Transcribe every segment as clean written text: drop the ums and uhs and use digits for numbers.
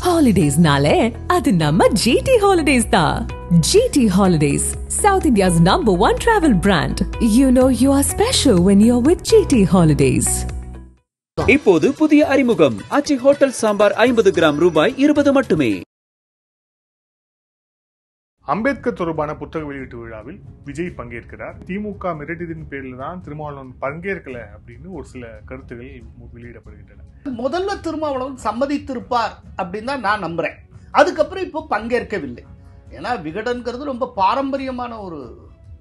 Holidays-nale, adu namma GT Holidays da. GT Holidays, South India's #1 travel brand. You know you are special when you're with GT Holidays. இப்போது புதிய அறிமுகம் ஆச்சி hotel sambar 50 gram ரூபாய் 20 மட்டுமே. அம்பேத்கர் தொடர்பான புத்தக வெளியீட்டு விழாவில் விஜய் பங்கேற்கிறார். திமுக மிரட்டியதின் பேரில் தான் திருமாவளவன் பங்கேற்கல அப்படின்னு ஒரு சில கருத்துகள் வெளியிடப்படுகின்றன. முதல்ல திருமாவளவன் சம்மதித்திருப்பார் அப்படின்னு தான் நான் நம்புறேன். அதுக்கப்புறம் இப்போ பங்கேற்கவில்லை. ஏன்னா விகடன்கிறது ரொம்ப பாரம்பரியமான ஒரு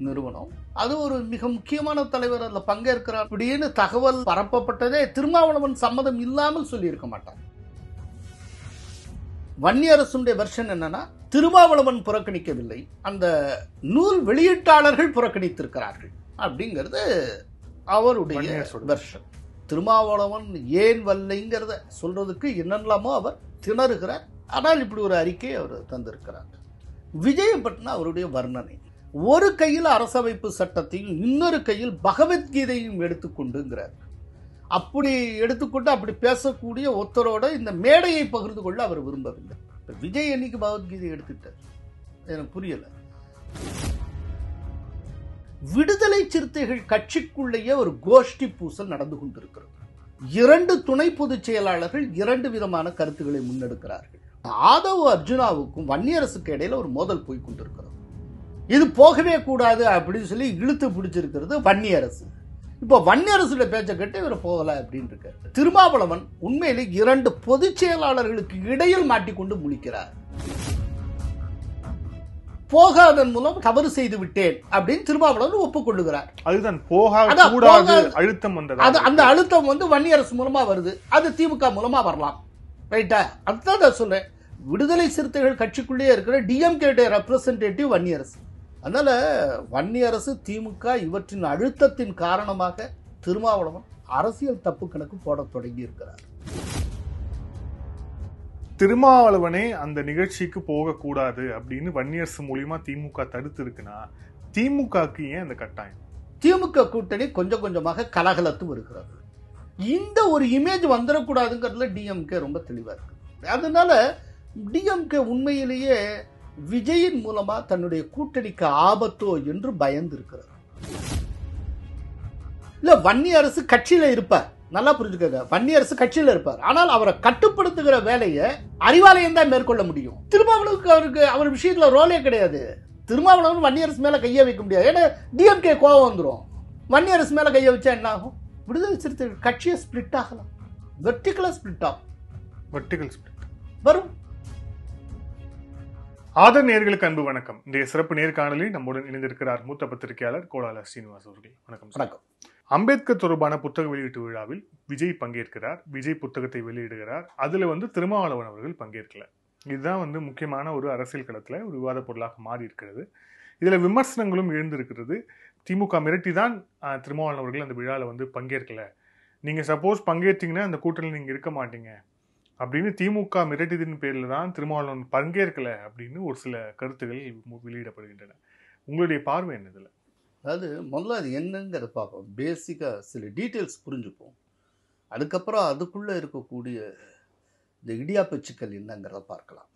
நிறுவனம். அது ஒரு மிக முக்கியமான தலைவர் அதில் பங்கேற்கிறார் அப்படின்னு தகவல் பரப்பப்பட்டதே திருமாவளவன் சம்மதம் இல்லாமல் சொல்லியிருக்க மாட்டார். வன்னியரசுடைய வெர்ஷன் என்னன்னா, திருமாவளவன் புறக்கணிக்கவில்லை, அந்த நூல் வெளியீட்டாளர்கள் புறக்கணித்திருக்கிறார்கள் அப்படிங்கிறது அவருடைய வெர்ஷன். திருமாவளவன் ஏன் வரலைங்கிறத சொல்றதுக்கு என்னெல்லாமோ அவர் திணறுகிறார். ஆனால் இப்படி ஒரு அறிக்கை அவர் தந்திருக்கிறார். விஜயை பற்றின அவருடைய வர்ணனை, ஒரு கையில் அரசமைப்பு சட்டத்தையும் இன்னொரு கையில் பகவத்கீதையும் எடுத்துக்கொண்டுங்கிறார். அப்படி எடுத்துக்கொண்டு அப்படி பேசக்கூடிய ஒருத்தரோட இந்த மேடையை பகிர்ந்து கொள்ள அவர் விரும்பவில்லை. விஜய் என்னைக்கு பகவத்கீதை எடுத்துட்டார் எனக்கு புரியல. விடுதலை சிறுத்தைகள் கட்சிக்குள்ளேயே ஒரு கோஷ்டி பூசல் நடந்து கொண்டிருக்கிறது. 2 துணை பொதுச் செயலாளர்கள் 2 விதமான கருத்துக்களை முன்னெடுக்கிறார்கள். ஆதவ் அர்ஜுனாவுக்கும் வன்னியரசுக்கு இடையில ஒரு மோதல் போய் கொண்டிருக்கிறது. இது போகவே கூடாது அப்படின்னு சொல்லி இழுத்து பிடிச்சிருக்கிறது வன்னியரசு. இப்போ வன்னியரசுடைய பேச்சை கேட்டு இவர் போகல அப்படின்னு இருக்காரு. திருமாவளவன் உண்மையிலே 2 பொதுச் செயலாளர்களுக்கு இடையில் மாட்டிக்கொண்டு முழிக்கிறார். போகாதன் மூலம் தவறு செய்து விட்டேன் அப்படின்னு திருமாவளவன் ஒப்புக்கொள்ளுகிறார். அதுதான் போகாத அழுத்தம் வந்தது. அந்த அழுத்தம் வன்னியரசு மூலமா வருது, அது திமுக மூலமா வரலாம். ரைட்டா? அதுதான் நான் சொல்றேன். விடுதலை சிறுத்தைகள் கட்சிக்குள்ளேயே இருக்கிற டிஎம்கே ரெப்ரசன்டேட்டிவ் வன்னியரசு. அதனால வன்னியரசு திமுக இவற்றின் அழுத்தத்தின் காரணமாக திருமாவளவன் அரசியல் தப்பு கணக்கு போட தொடங்கி இருக்கிறார். திருமாவளவனே அந்த நிகழ்ச்சிக்கு போகக்கூடாது அப்படின்னு வன்னியரசு மூலியமா திமுக தடுத்து இருக்குன்னா, திமுகக்கு ஏன் அந்த கட்டாயம்? திமுக கூட்டணி கொஞ்சம் கொஞ்சமாக கலகலத்து வருகிறது. இந்த ஒரு இமேஜ் வந்துடக்கூடாதுங்கிறதுல டிஎம்கே ரொம்ப தெளிவா இருக்கு. அதனால டிஎம்கே உண்மையிலேயே விஜயின் மூலமா தன்னுடைய கூட்டணிக்கு ஆபத்தோ என்று பயந்து இருக்கிறார். இல்ல, வன்னியரசு கட்சியில இருப்பார், நல்லா புரிஞ்சுக்கங்க, வன்னியரசு கட்சியில இருப்பார். ஆனால் அவரை கட்டுப்படுத்துகிற வேலையை அறிவாலயம் தான் மேற்கொள்ள முடியும். திருமாவளவுக்கு அவர் விஷயத்துல ரோலே கிடையாது. திருமாவளவன் வன்னியரசு மேல கைய வைக்க முடியாது. ஏன்னா டிஎம்கே கோபம் வந்துடும். வன்னியரசு மேல கைய வச்சா என்ன ஆகும்? விடுதலை சிறுத்தைகள் கட்சியை ஸ்பிளிட் ஆகலாம். வெர்டிகலா ஸ்பிளிட் ஆகும். வெர்டிகல் ஸ்பிளிட் வரும். ஆதர் நேயர்களுக்கு அன்பு வணக்கம். இந்த சிறப்பு நேர்காணலில் நம்முடன் இணைந்திருக்கிறார் மூத்த பத்திரிகையாளர் கோலால ஸ்ரீனிவாஸ் அவர்கள். வணக்கம். வணக்கம். அம்பேத்கர் தொடர்பான புத்தக வெளியீட்டு விழாவில் விஜய் பங்கேற்கிறார். விஜய் புத்தகத்தை வெளியிடுகிறார். அதுல திருமாவளவன் அவர்கள் பங்கேற்கல. இதுதான் முக்கியமான ஒரு அரசியல் களத்துல ஒரு விவாத பொருளாக மாறி இருக்கிறது. இதுல விமர்சனங்களும் எழுந்திருக்கிறது. திமுக மிரட்டி தான் திருமாவளவன் அவர்கள் அந்த விழாவில் பங்கேற்கல, நீங்க சப்போஸ் பங்கேற்றீங்கன்னா அந்த கூட்டணியில் நீங்க இருக்க மாட்டீங்க அப்படின்னு திமுக மிரட்டியதின் பேரில் தான் திருமாவளவன் பங்கேற்கல அப்படின்னு ஒரு சில கருத்துகள் வெளியிடப்படுகின்றன. உங்களுடைய பார்வை என்னதுல? அதாவது முதல்ல அது என்னங்கிறத பார்ப்போம். பேசிக்காக சில டீட்டெயில்ஸ் புரிஞ்சுப்போம். அதுக்கப்புறம் அதுக்குள்ளே இருக்கக்கூடிய இந்த இடியாப்ப சிக்கல் என்னங்கிறத பார்க்கலாம்.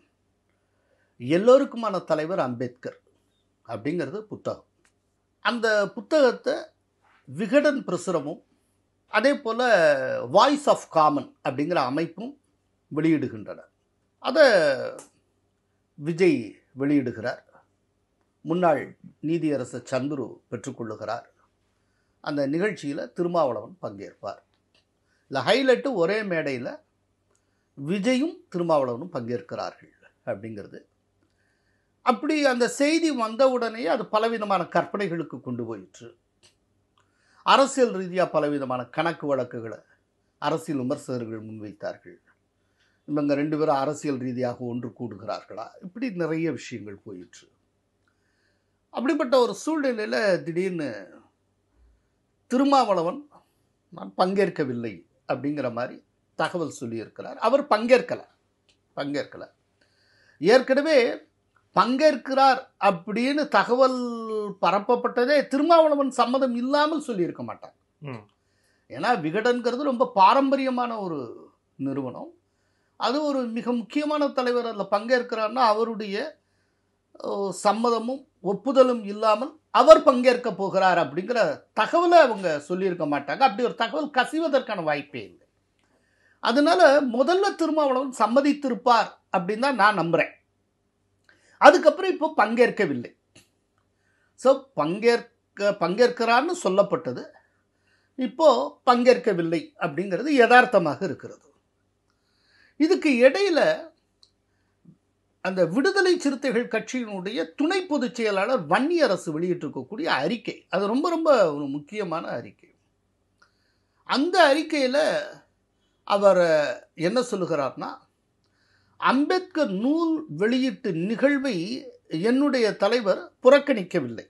எல்லோருக்குமான தலைவர் அம்பேத்கர் அப்படிங்கிறது புத்தகம். அந்த புத்தகத்தை விகடன் பிரசுரமும் அதே போல் வாய்ஸ் ஆஃப் காமன் அப்படிங்கிற அமைப்பும் வெளியிடுகின்றனர். அதை விஜய் வெளியிடுகிறார். முன்னாள் நீதியரசர் சந்துரு பெற்றுக்கொள்ளுகிறார். அந்த நிகழ்ச்சியில் திருமாவளவன் பங்கேற்பார். இல்லை, ஹைலைட்டு ஒரே மேடையில் விஜயும் திருமாவளவனும் பங்கேற்கிறார்கள் அப்படிங்கிறது. அப்படி அந்த செய்தி வந்தவுடனே அது பலவிதமான கற்பனைகளுக்கு கொண்டு போயிற்று. அரசியல் ரீதியாக பலவிதமான கணக்கு வழக்குகளை அரசியல் விமர்சகர்கள் முன்வைத்தார்கள். இவங்க 2 பேரும் அரசியல் ரீதியாக ஒன்று கூடுகிறார்களா, இப்படி நிறைய விஷயங்கள் போயிற்று. அப்படிப்பட்ட ஒரு சூழ்நிலையில் திடீர்னு திருமாவளவன் நான் பங்கேற்கவில்லை அப்படிங்கிற மாதிரி தகவல் சொல்லியிருக்கிறார். அவர் பங்கேற்கலை. ஏற்கனவே பங்கேற்கிறார் அப்படின்னு தகவல் பரப்பப்பட்டதே திருமாவளவன் சம்மதம் இல்லாமல் சொல்லியிருக்க மாட்டார். ஏன்னா விகடன்கிறது ரொம்ப பாரம்பரியமான ஒரு நிறுவனம். அது ஒரு மிக முக்கியமான தலைவர் அதில் பங்கேற்கிறார்னா அவருடைய சம்மதமும் ஒப்புதலும் இல்லாமல் அவர் பங்கேற்க போகிறார் அப்படிங்கிற தகவலை அவங்க சொல்லியிருக்க மாட்டாங்க. அப்படி ஒரு தகவல் கசிவதற்கான வாய்ப்பே இல்லை. அதனால முதல்ல திருமாவளவன் சம்மதித்திருப்பார் அப்படின்னு தான் நான் நம்புகிறேன். அதுக்கப்புறம் இப்போ பங்கேற்கவில்லை. ஸோ பங்கேற்கிறான்னு சொல்லப்பட்டது, இப்போ பங்கேற்கவில்லை அப்படிங்கிறது யதார்த்தமாக இருக்கிறது. இதுக்கு இடையில அந்த விடுதலை சிறுத்தைகள் கட்சியினுடைய துணை பொதுச் செயலாளர் வன்னியரசு வெளியிட்டிருக்கக்கூடிய அறிக்கை, அது ரொம்ப ரொம்ப ஒரு முக்கியமான அறிக்கை. அந்த அறிக்கையில் அவர் என்ன சொல்லுகிறார்னா, அம்பேத்கர் நூல் வெளியீட்டு நிகழ்வை என்னுடைய தலைவர் புறக்கணிக்கவில்லை.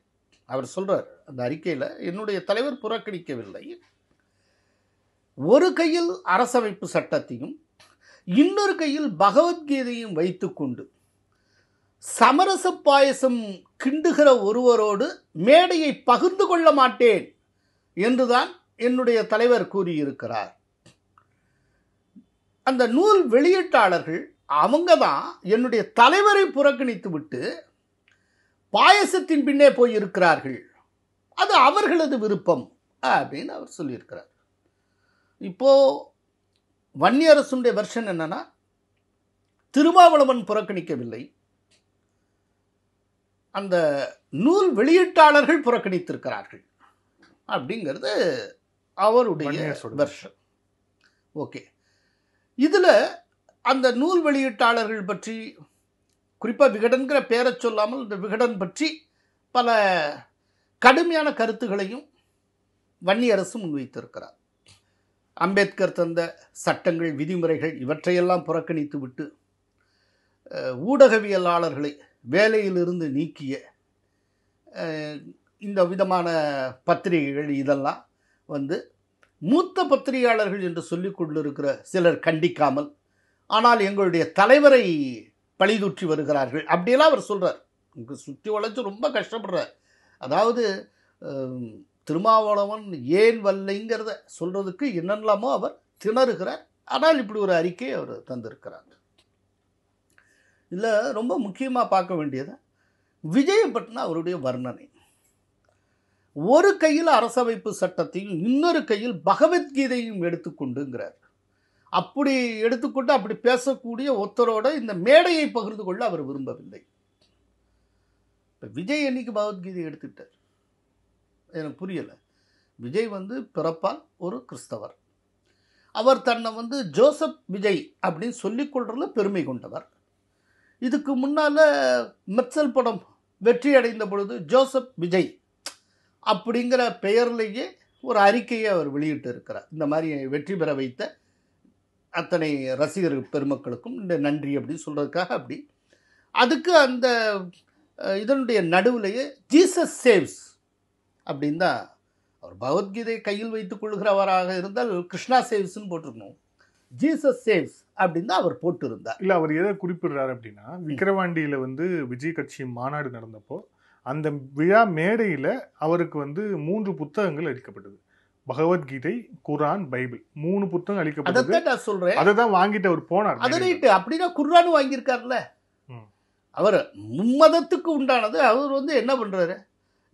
அவர் சொல்றார் அந்த அறிக்கையில், என்னுடைய தலைவர் புறக்கணிக்கவில்லை. ஒரு கையில் அரசமைப்பு சட்டத்தையும் இன்னொரு கையில் பகவத்கீதையும் வைத்துக்கொண்டு சமரச பாயசம் கிண்டுகிற ஒருவரோடு மேடையை பகிர்ந்து கொள்ள மாட்டேன் என்றுதான் என்னுடைய தலைவர் கூறியிருக்கிறார். அந்த நூல் வெளியீட்டாளர்கள் அவங்க தான் என்னுடைய தலைவரை புறக்கணித்து விட்டு பாயசத்தின் பின்னே போய் இருக்கிறார்கள், அது அவர்களது விருப்பம் அப்படின்னு அவர் சொல்லியிருக்கிறார். இப்போ வன்னியரசுடைய வெர்ஷன் என்னன்னா, திருமாவளவன் புறக்கணிக்கவில்லை, அந்த நூல் வெளியீட்டாளர்கள் புறக்கணித்திருக்கிறார்கள் அப்படிங்கிறது அவருடைய வெர்ஷன். ஓகே, இதில் அந்த நூல் வெளியீட்டாளர்கள் பற்றி குறிப்பாக விகடன்கிற பேரை சொல்லாமல் இந்த விகடன் பற்றி பல கடுமையான கருத்துகளையும் வன்னியரசு முன்வைத்திருக்கிறார். அம்பேத்கர் தந்த சட்டங்கள், விதிமுறைகள் இவற்றையெல்லாம் புறக்கணித்து விட்டு ஊடகவியலாளர்களை வேலையிலிருந்து நீக்கிய இந்த விதமான பத்திரிகைகள் இதெல்லாம் மூத்த பத்திரிகையாளர்கள் என்று சொல்லிக் கொண்டிருக்கிற சிலர் கண்டிக்காமல், ஆனால் எங்களுடைய தலைவரை பழிதூற்றி வருகிறார்கள் அப்படியெல்லாம் அவர் சொல்கிறார். சுற்றி வளைச்சு ரொம்ப கஷ்டப்படுறார். அதாவது திருமாவளவன் ஏன் வரலைங்கிறத சொல்கிறதுக்கு என்னெல்லாமோ அவர் திணறுகிறார். ஆனால் இப்படி ஒரு அறிக்கையை அவர் தந்திருக்கிறார். இதில் ரொம்ப முக்கியமாக பார்க்க வேண்டியது விஜயை பற்றின அவருடைய வர்ணனை. ஒரு கையில் அரசமைப்பு சட்டத்தையும் இன்னொரு கையில் பகவத்கீதையும் எடுத்துக்கொண்டுங்கிறார். அப்படி எடுத்துக்கொண்டு அப்படி பேசக்கூடிய ஒருத்தரோட இந்த மேடையை பகிர்ந்து கொள்ள அவர் விரும்பவில்லை. இப்போ விஜய் என்னைக்கு பகவத்கீதை எடுத்துட்டார் எனக்கு புரியலை. விஜய் பிறப்பால் ஒரு கிறிஸ்தவர். அவர் தன்னை ஜோசப் விஜய் அப்படின்னு சொல்லிக்கொள்றதுல பெருமை கொண்டவர். இதுக்கு முன்னால் மெர்சல் படம் வெற்றி அடைந்த பொழுது ஜோசப் விஜய் அப்படிங்கிற பெயர்லேயே ஒரு அறிக்கையை அவர் வெளியிட்டு இருக்கிறார். இந்த மாதிரி வெற்றி பெற வைத்த அத்தனை ரசிகர் பெருமக்களுக்கும் இந்த நன்றி அப்படின்னு சொல்கிறதுக்காக அப்படி. அதுக்கு அந்த இதனுடைய நடுவிலேயே ஜீசஸ் சேவ்ஸ் அப்படின்னு தான் அவர் பகவத்கீதை கையில் வைத்துக் கொள்கிறவராக இருந்தால் கிருஷ்ணா சேவ்ஸ்ன்னு போட்டிருக்கணும். ஜீசஸ் சேவ்ஸ் அப்படின்னு தான் அவர் போட்டிருந்தார். இல்லை, அவர் எதை குறிப்பிடுறாரு அப்படின்னா, விக்கிரவாண்டியில் விஜய் கட்சி மாநாடு நடந்தப்போ அந்த விழா மேடையில் அவருக்கு 3 புத்தகங்கள் அளிக்கப்பட்டது. பகவத்கீதை, குரான், பைபிள் 3 புத்தகம் அளிக்கப்பட்டது. நான் சொல்றேன், அதை தான் வாங்கிட்டு அவர் போனார். அப்படின்னா குரானும் வாங்கியிருக்காருல்ல. அவர் மும்மதத்துக்கு உண்டானது. அவர் என்ன பண்றாரு,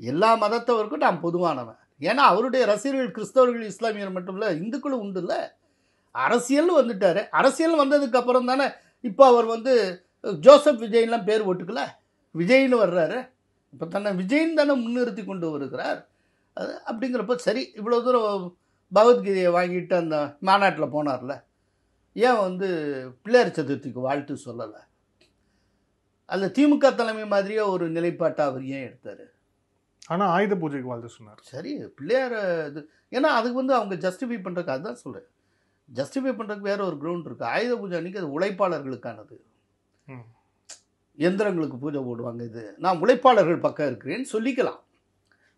எல்லா மதத்தவருக்கும் நான் பொதுவானவன். ஏன்னா அவருடைய ரசிகர்கள் கிறிஸ்தவர்கள், இஸ்லாமியர் மட்டும் இல்லை, இந்துக்களும் உண்டு இல்லை. அரசியல் வந்துட்டாரு. அரசியல் வந்ததுக்கு அப்புறம் தானே இப்போ அவர் ஜோசப் விஜய்லாம் பேர் ஓட்டுக்கல, விஜய்னு வர்றாரு. இப்போ தன்னை விஜய்னு தானே முன்னிறுத்தி கொண்டு வருகிறார். அது அப்படிங்கிறப்ப சரி, இவ்வளோ தூரம் பகவத்கீதையை வாங்கிட்டு அந்த மாநாட்டில் போனார்ல, ஏன் பிள்ளையார் சதுர்த்திக்கு வாழ்த்து சொல்லலை? அதில் திமுக தலைமை மாதிரியே ஒரு நிலைப்பாட்டை அவர் ஏன் எடுத்தார்? ஆனால் ஆயுத பூஜைக்கு வாழ்த்து சொன்னார். சரி, பிள்ளையார் இது ஏன்னா அதுக்கு அவங்க ஜஸ்டிஃபை பண்ணுறதுக்கு, அதுதான் சொல்கிறேன், ஜஸ்டிஃபை பண்ணுறதுக்கு வேற ஒரு கிரவுண்ட் இருக்குது. ஆயுத பூஜை அன்றைக்கி அது உழைப்பாளர்களுக்கானது. எந்திரங்களுக்கு பூஜை போடுவாங்க. இது நான் உழைப்பாளர்கள் பக்கம் இருக்கிறேன்னு சொல்லிக்கலாம்.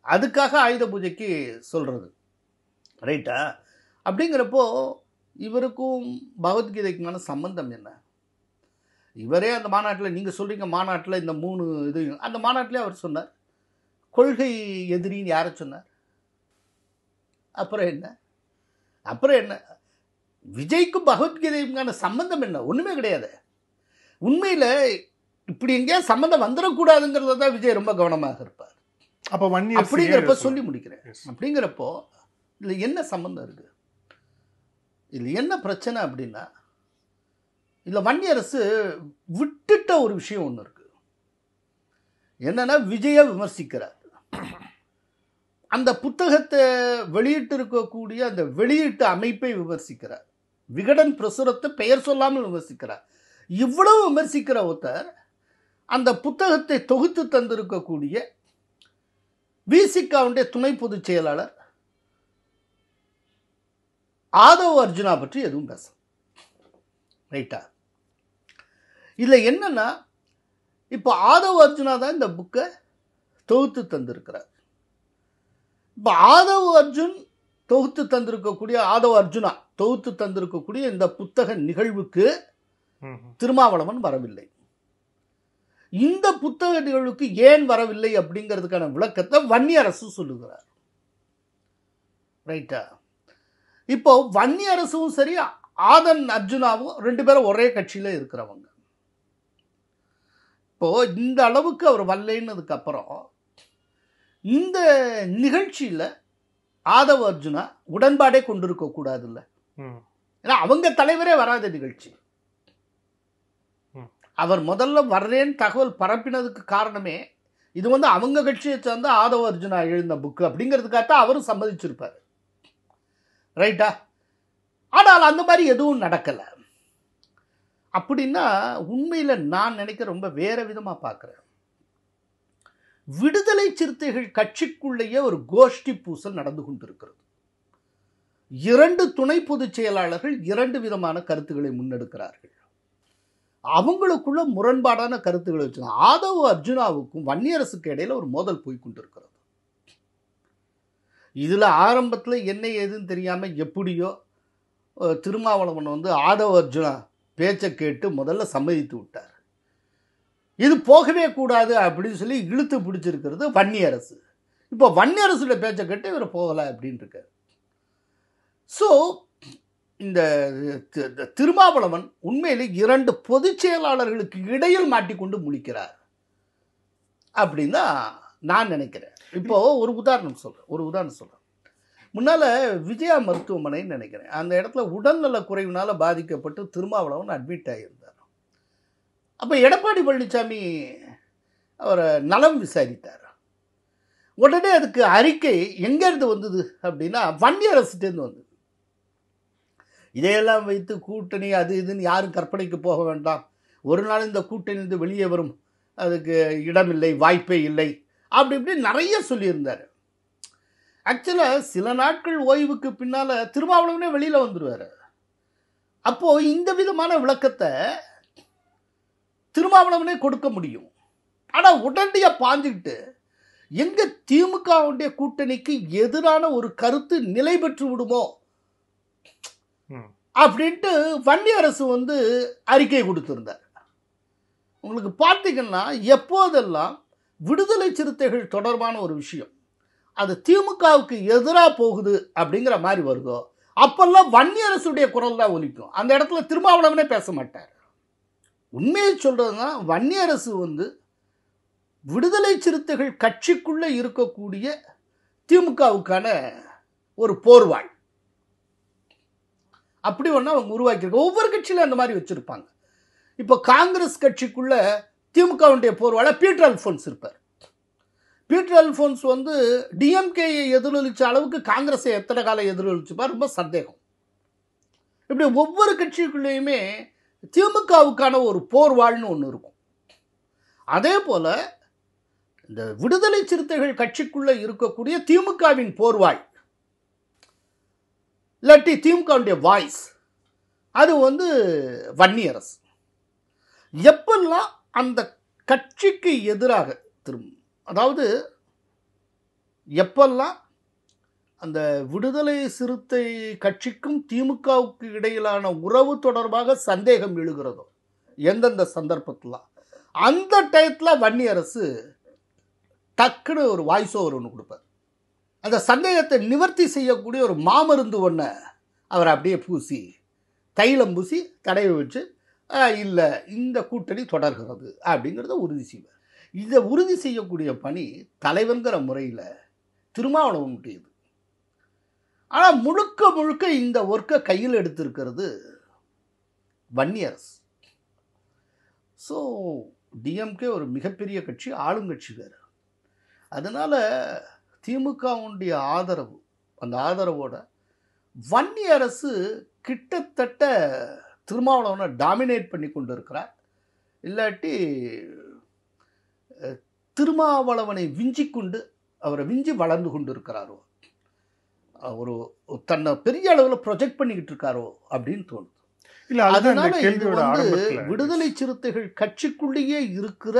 அதுக்காக ஆயுத பூஜைக்கு சொல்கிறது, ரைட்டா? அப்படிங்கிறப்போ இவருக்கும் பகவத்கீதைக்குமான சம்பந்தம் என்ன? இவரே அந்த மாநாட்டில், நீங்கள் சொல்கிறீங்க மாநாட்டில் இந்த 3 இதையும், அந்த மாநாட்டிலே அவர் சொன்னார் கொள்கை எதிரின்னு யாரை சொன்னார்? அப்புறம் என்ன விஜய்க்கும் பகவத்கீதைக்குமான சம்பந்தம் என்ன? ஒண்ணுமே கிடையாது. உண்மையில இப்படி எங்கேயா சம்பந்தம் வந்துடக்கூடாதுங்கிறத தான் விஜய் ரொம்ப கவனமாக இருப்பார். அப்போ அப்படிங்கிறப்ப சொல்லி முடிக்கிறேன். அப்படிங்கிறப்போ இதுல என்ன சம்பந்தம் இருக்கு? இதுல என்ன பிரச்சனை அப்படின்னா, இதுல வன்னியரசு விட்டுட்ட ஒரு விஷயம் ஒண்ணு இருக்கு. என்னன்னா, விஜய விமர்சிக்கிறார். அந்த புத்தகத்தை வெளியிட்டு இருக்கக்கூடிய அந்த வெளியீட்டு அமைப்பை விமர்சிக்கிறார். விகடன் பிரசுரத்தை பெயர் சொல்லாமல் விமர்சிக்கிறார். இவ்வளவு விமர்சிக்கிற ஒருத்தர் அந்த புத்தகத்தை தொகுத்து தந்திருக்கக்கூடிய விசிகாவுடைய துணை பொதுச் செயலாளர் ஆதவ் அர்ஜுனா பற்றி எதுவும் பேச ரைட்டா? இதுல என்னன்னா, இப்போ ஆதவ் அர்ஜுனா தான் இந்த புக்கை தொகுத்து தந்திருக்கிறார். இப்போ ஆதவ் அர்ஜுனா தொகுத்து தந்திருக்கக்கூடிய இந்த புத்தக நிகழ்வுக்கு திருமாவளவன் வரவில்லை. இந்த புத்தக நிகழ்வுக்கு ஏன் வரவில்லை அப்படிங்கிறதுக்கான விளக்கத்தை வன்னியரசு சொல்லுகிறார். ரைட்டா? இப்போ வன்னியரசும் சரி ஆதன் அர்ஜுனாவும் ரெண்டு பேரும் ஒரே கட்சியில இருக்கிறவங்க. இப்போ இந்த அளவுக்கு அவர் வரலைன்னதுக்கு அப்புறம் இந்த நிகழ்ச்சியில ஆதவ் அர்ஜுனா உடன்பாடே கொண்டிருக்க கூடாது இல்ல. ஏன்னா அவங்க தலைவரே வராத நிகழ்ச்சி. அவர் முதல்ல வர்றேன்னு தகவல் பரப்பினதுக்கு காரணமே இது வந்து அவங்க கட்சியை சேர்ந்த ஆதவ் அர்ஜுனா எழுந்த புக்கு அப்படிங்கிறதுக்காகத்தான் அவரும் சம்மதிச்சிருப்பார். ரைட்டா? ஆனால் அந்த மாதிரி எதுவும் நடக்கல. அப்படின்னா உண்மையில நான் நினைக்க ரொம்ப வேற விதமா பார்க்கிறேன். விடுதலை சிறுத்தைகள் கட்சிக்குள்ளேயே ஒரு கோஷ்டி பூசல் நடந்து கொண்டிருக்கிறது. இரண்டு துணை பொதுச் செயலாளர்கள் இரண்டு விதமான கருத்துக்களை முன்னெடுக்கிறார்கள். அவங்களுக்குள்ள முரண்பாடான கருத்துக்களை வச்சு ஆதவ் அர்ஜுனாவுக்கும் வன்னியரசுக்கு இடையில ஒரு மோதல் போய் கொண்டிருக்கிறது. இதுல ஆரம்பத்தில் என்ன ஏதுன்னு தெரியாம எப்படியோ திருமாவளவன் வந்து ஆதவ் அர்ஜுனா பேச்சை கேட்டு முதல்ல சம்மதித்து விட்டார். இது போகவே கூடாது அப்படின்னு சொல்லி இழுத்து பிடிச்சிருக்கிறது வன்னியரசு. இப்போ வன்னியரசுல பேச்சை கேட்டு இவர் போகல அப்படின்னு இருக்காரு. ஸோ இந்த திருமாவளவன் உண்மையிலே இரண்டு பொதுச் செயலாளர்களுக்கு இடையில் மாட்டிக்கொண்டு முழிக்கிறார் அப்படின்னு நான் நினைக்கிறேன். இப்போ ஒரு உதாரணம் சொல்றேன். முன்னால விஜயா மருத்துவமனைன்னு நினைக்கிறேன், அந்த இடத்துல உடல்நல குறைவினால பாதிக்கப்பட்டு திருமாவளவன் அட்மிட் ஆகியிருந்தார். அப்போ எடப்பாடி பழனிசாமி அவரை நலம் விசாரித்தார். உடனே அதுக்கு அறிக்கை எங்கேருந்து வந்தது அப்படின்னா வன்னியரசுட்டேருந்து வந்தது. இதையெல்லாம் வைத்து கூட்டணி அது இதுன்னு யாரும் கற்பனைக்கு போக வேண்டாம், ஒரு நாள் இந்த கூட்டணியிலிருந்து வெளியே வரும், அதுக்கு இடமில்லை, வாய்ப்பே இல்லை, அப்படி இப்படி நிறைய சொல்லியிருந்தார். ஆக்சுவலாக சில நாட்கள் ஓய்வுக்கு பின்னால் திருமாவளவனே வெளியில் வந்துடுவார். அப்போது இந்த விதமான விளக்கத்தை திருமாவளவனே கொடுக்க முடியும். ஆனால் உடனடியாக பாஞ்சுக்கிட்டு எங்க திமுகவுடைய கூட்டணிக்கு எதிரான ஒரு கருத்து நிலை பெற்று விடுமோ அப்படின்ட்டு வன்னியரசு வந்து அறிக்கை கொடுத்திருந்தார். உங்களுக்கு பார்த்தீங்கன்னா எப்போதெல்லாம் விடுதலை சிறுத்தைகள் தொடர்பான ஒரு விஷயம் அது திமுகவுக்கு எதிராக போகுது அப்படிங்கிற மாதிரி வருதோ அப்பெல்லாம் வன்னியரசுடைய குரல் தான் ஒலிக்கும். அந்த இடத்துல திருமாவளவனே பேச மாட்டார். உண்மையை சொல்றதுன்னா வன்னியரசு வந்து விடுதலை சிறுத்தைகள் கட்சிக்குள்ள இருக்கக்கூடிய திமுகவுக்கான ஒரு போர்வாள் அப்படி ஒன்று அவங்க உருவாக்கியிருக்க. ஒவ்வொரு கட்சியிலும் அந்த மாதிரி வச்சிருப்பாங்க. இப்போ காங்கிரஸ் கட்சிக்குள்ள திமுகவுடைய போர்வாள பீட்டர் அல்போன்ஸ் இருப்பார். பீட்டர் அல்போன்ஸ் வந்து டிஎம்கேயை எதிரொலிச்ச அளவுக்கு காங்கிரஸை எத்தனை காலம் எதிரொலிச்சுப்பார், ரொம்ப சந்தேகம். இப்படி ஒவ்வொரு கட்சிக்குள்ளேயுமே திமுகவுக்கான ஒரு போர்வாள்னு ஒன்று இருக்கும். அதே போல இந்த விடுதலை சிறுத்தைகள் கட்சிக்குள்ள இருக்கக்கூடிய திமுகவின் போர்வாள் இல்லாட்டி திமுகவுடைய வாய்ஸ் அது வந்து வன்னியரசு. எப்பெல்லாம் அந்த கட்சிக்கு எதிராக அதாவது எப்பெல்லாம் அந்த விடுதலை சிறுத்தை கட்சிக்கும் திமுகவுக்கு இடையிலான உறவு தொடர்பாக சந்தேகம் எழுகிறதோ எந்தெந்த சந்தர்ப்பத்தில் அந்த டயத்தில் வன்னியரசு டக்குன்னு ஒரு வாய்ஸ் ஓவர் ஒன்று கொடுப்பார். அந்த சந்தேகத்தை நிவர்த்தி செய்யக்கூடிய ஒரு மாமருந்து ஒன்றை அவர் அப்படியே பூசி தைலம் பூசி தடவை வச்சு இல்லை இந்த கூட்டணி தொடர்கிறது அப்படிங்கிறத உறுதி செய்வார். இதை உறுதி செய்யக்கூடிய பணி தலைவன்கிற முறையில் திருமாவளவனுடையது. ஆனால் முழுக்க முழுக்க இந்த ஒர்க்கை கையில் எடுத்திருக்கிறது வன்னியரசு. ஸோ டிஎம்கே ஒரு மிகப்பெரிய கட்சி, ஆளுங்கட்சி வேறு. அதனால் திமுகவுடைய ஆதரவு, அந்த ஆதரவோட வன்னியரசு கிட்டத்தட்ட திருமாவளவனை டாமினேட் பண்ணி கொண்டு இருக்கிறார். இல்லாட்டி திருமாவளவனை விஞ்சி கொண்டு, அவரை விஞ்சி வளர்ந்து கொண்டு இருக்கிறாரோ, ஒரு தன்னை பெரிய அளவில் ப்ரொஜெக்ட் பண்ணிக்கிட்டு இருக்காரோ அப்படின்னு தோணுது. அதனால இது வந்து விடுதலை சிறுத்தைகள் கட்சிக்குள்ளேயே இருக்கிற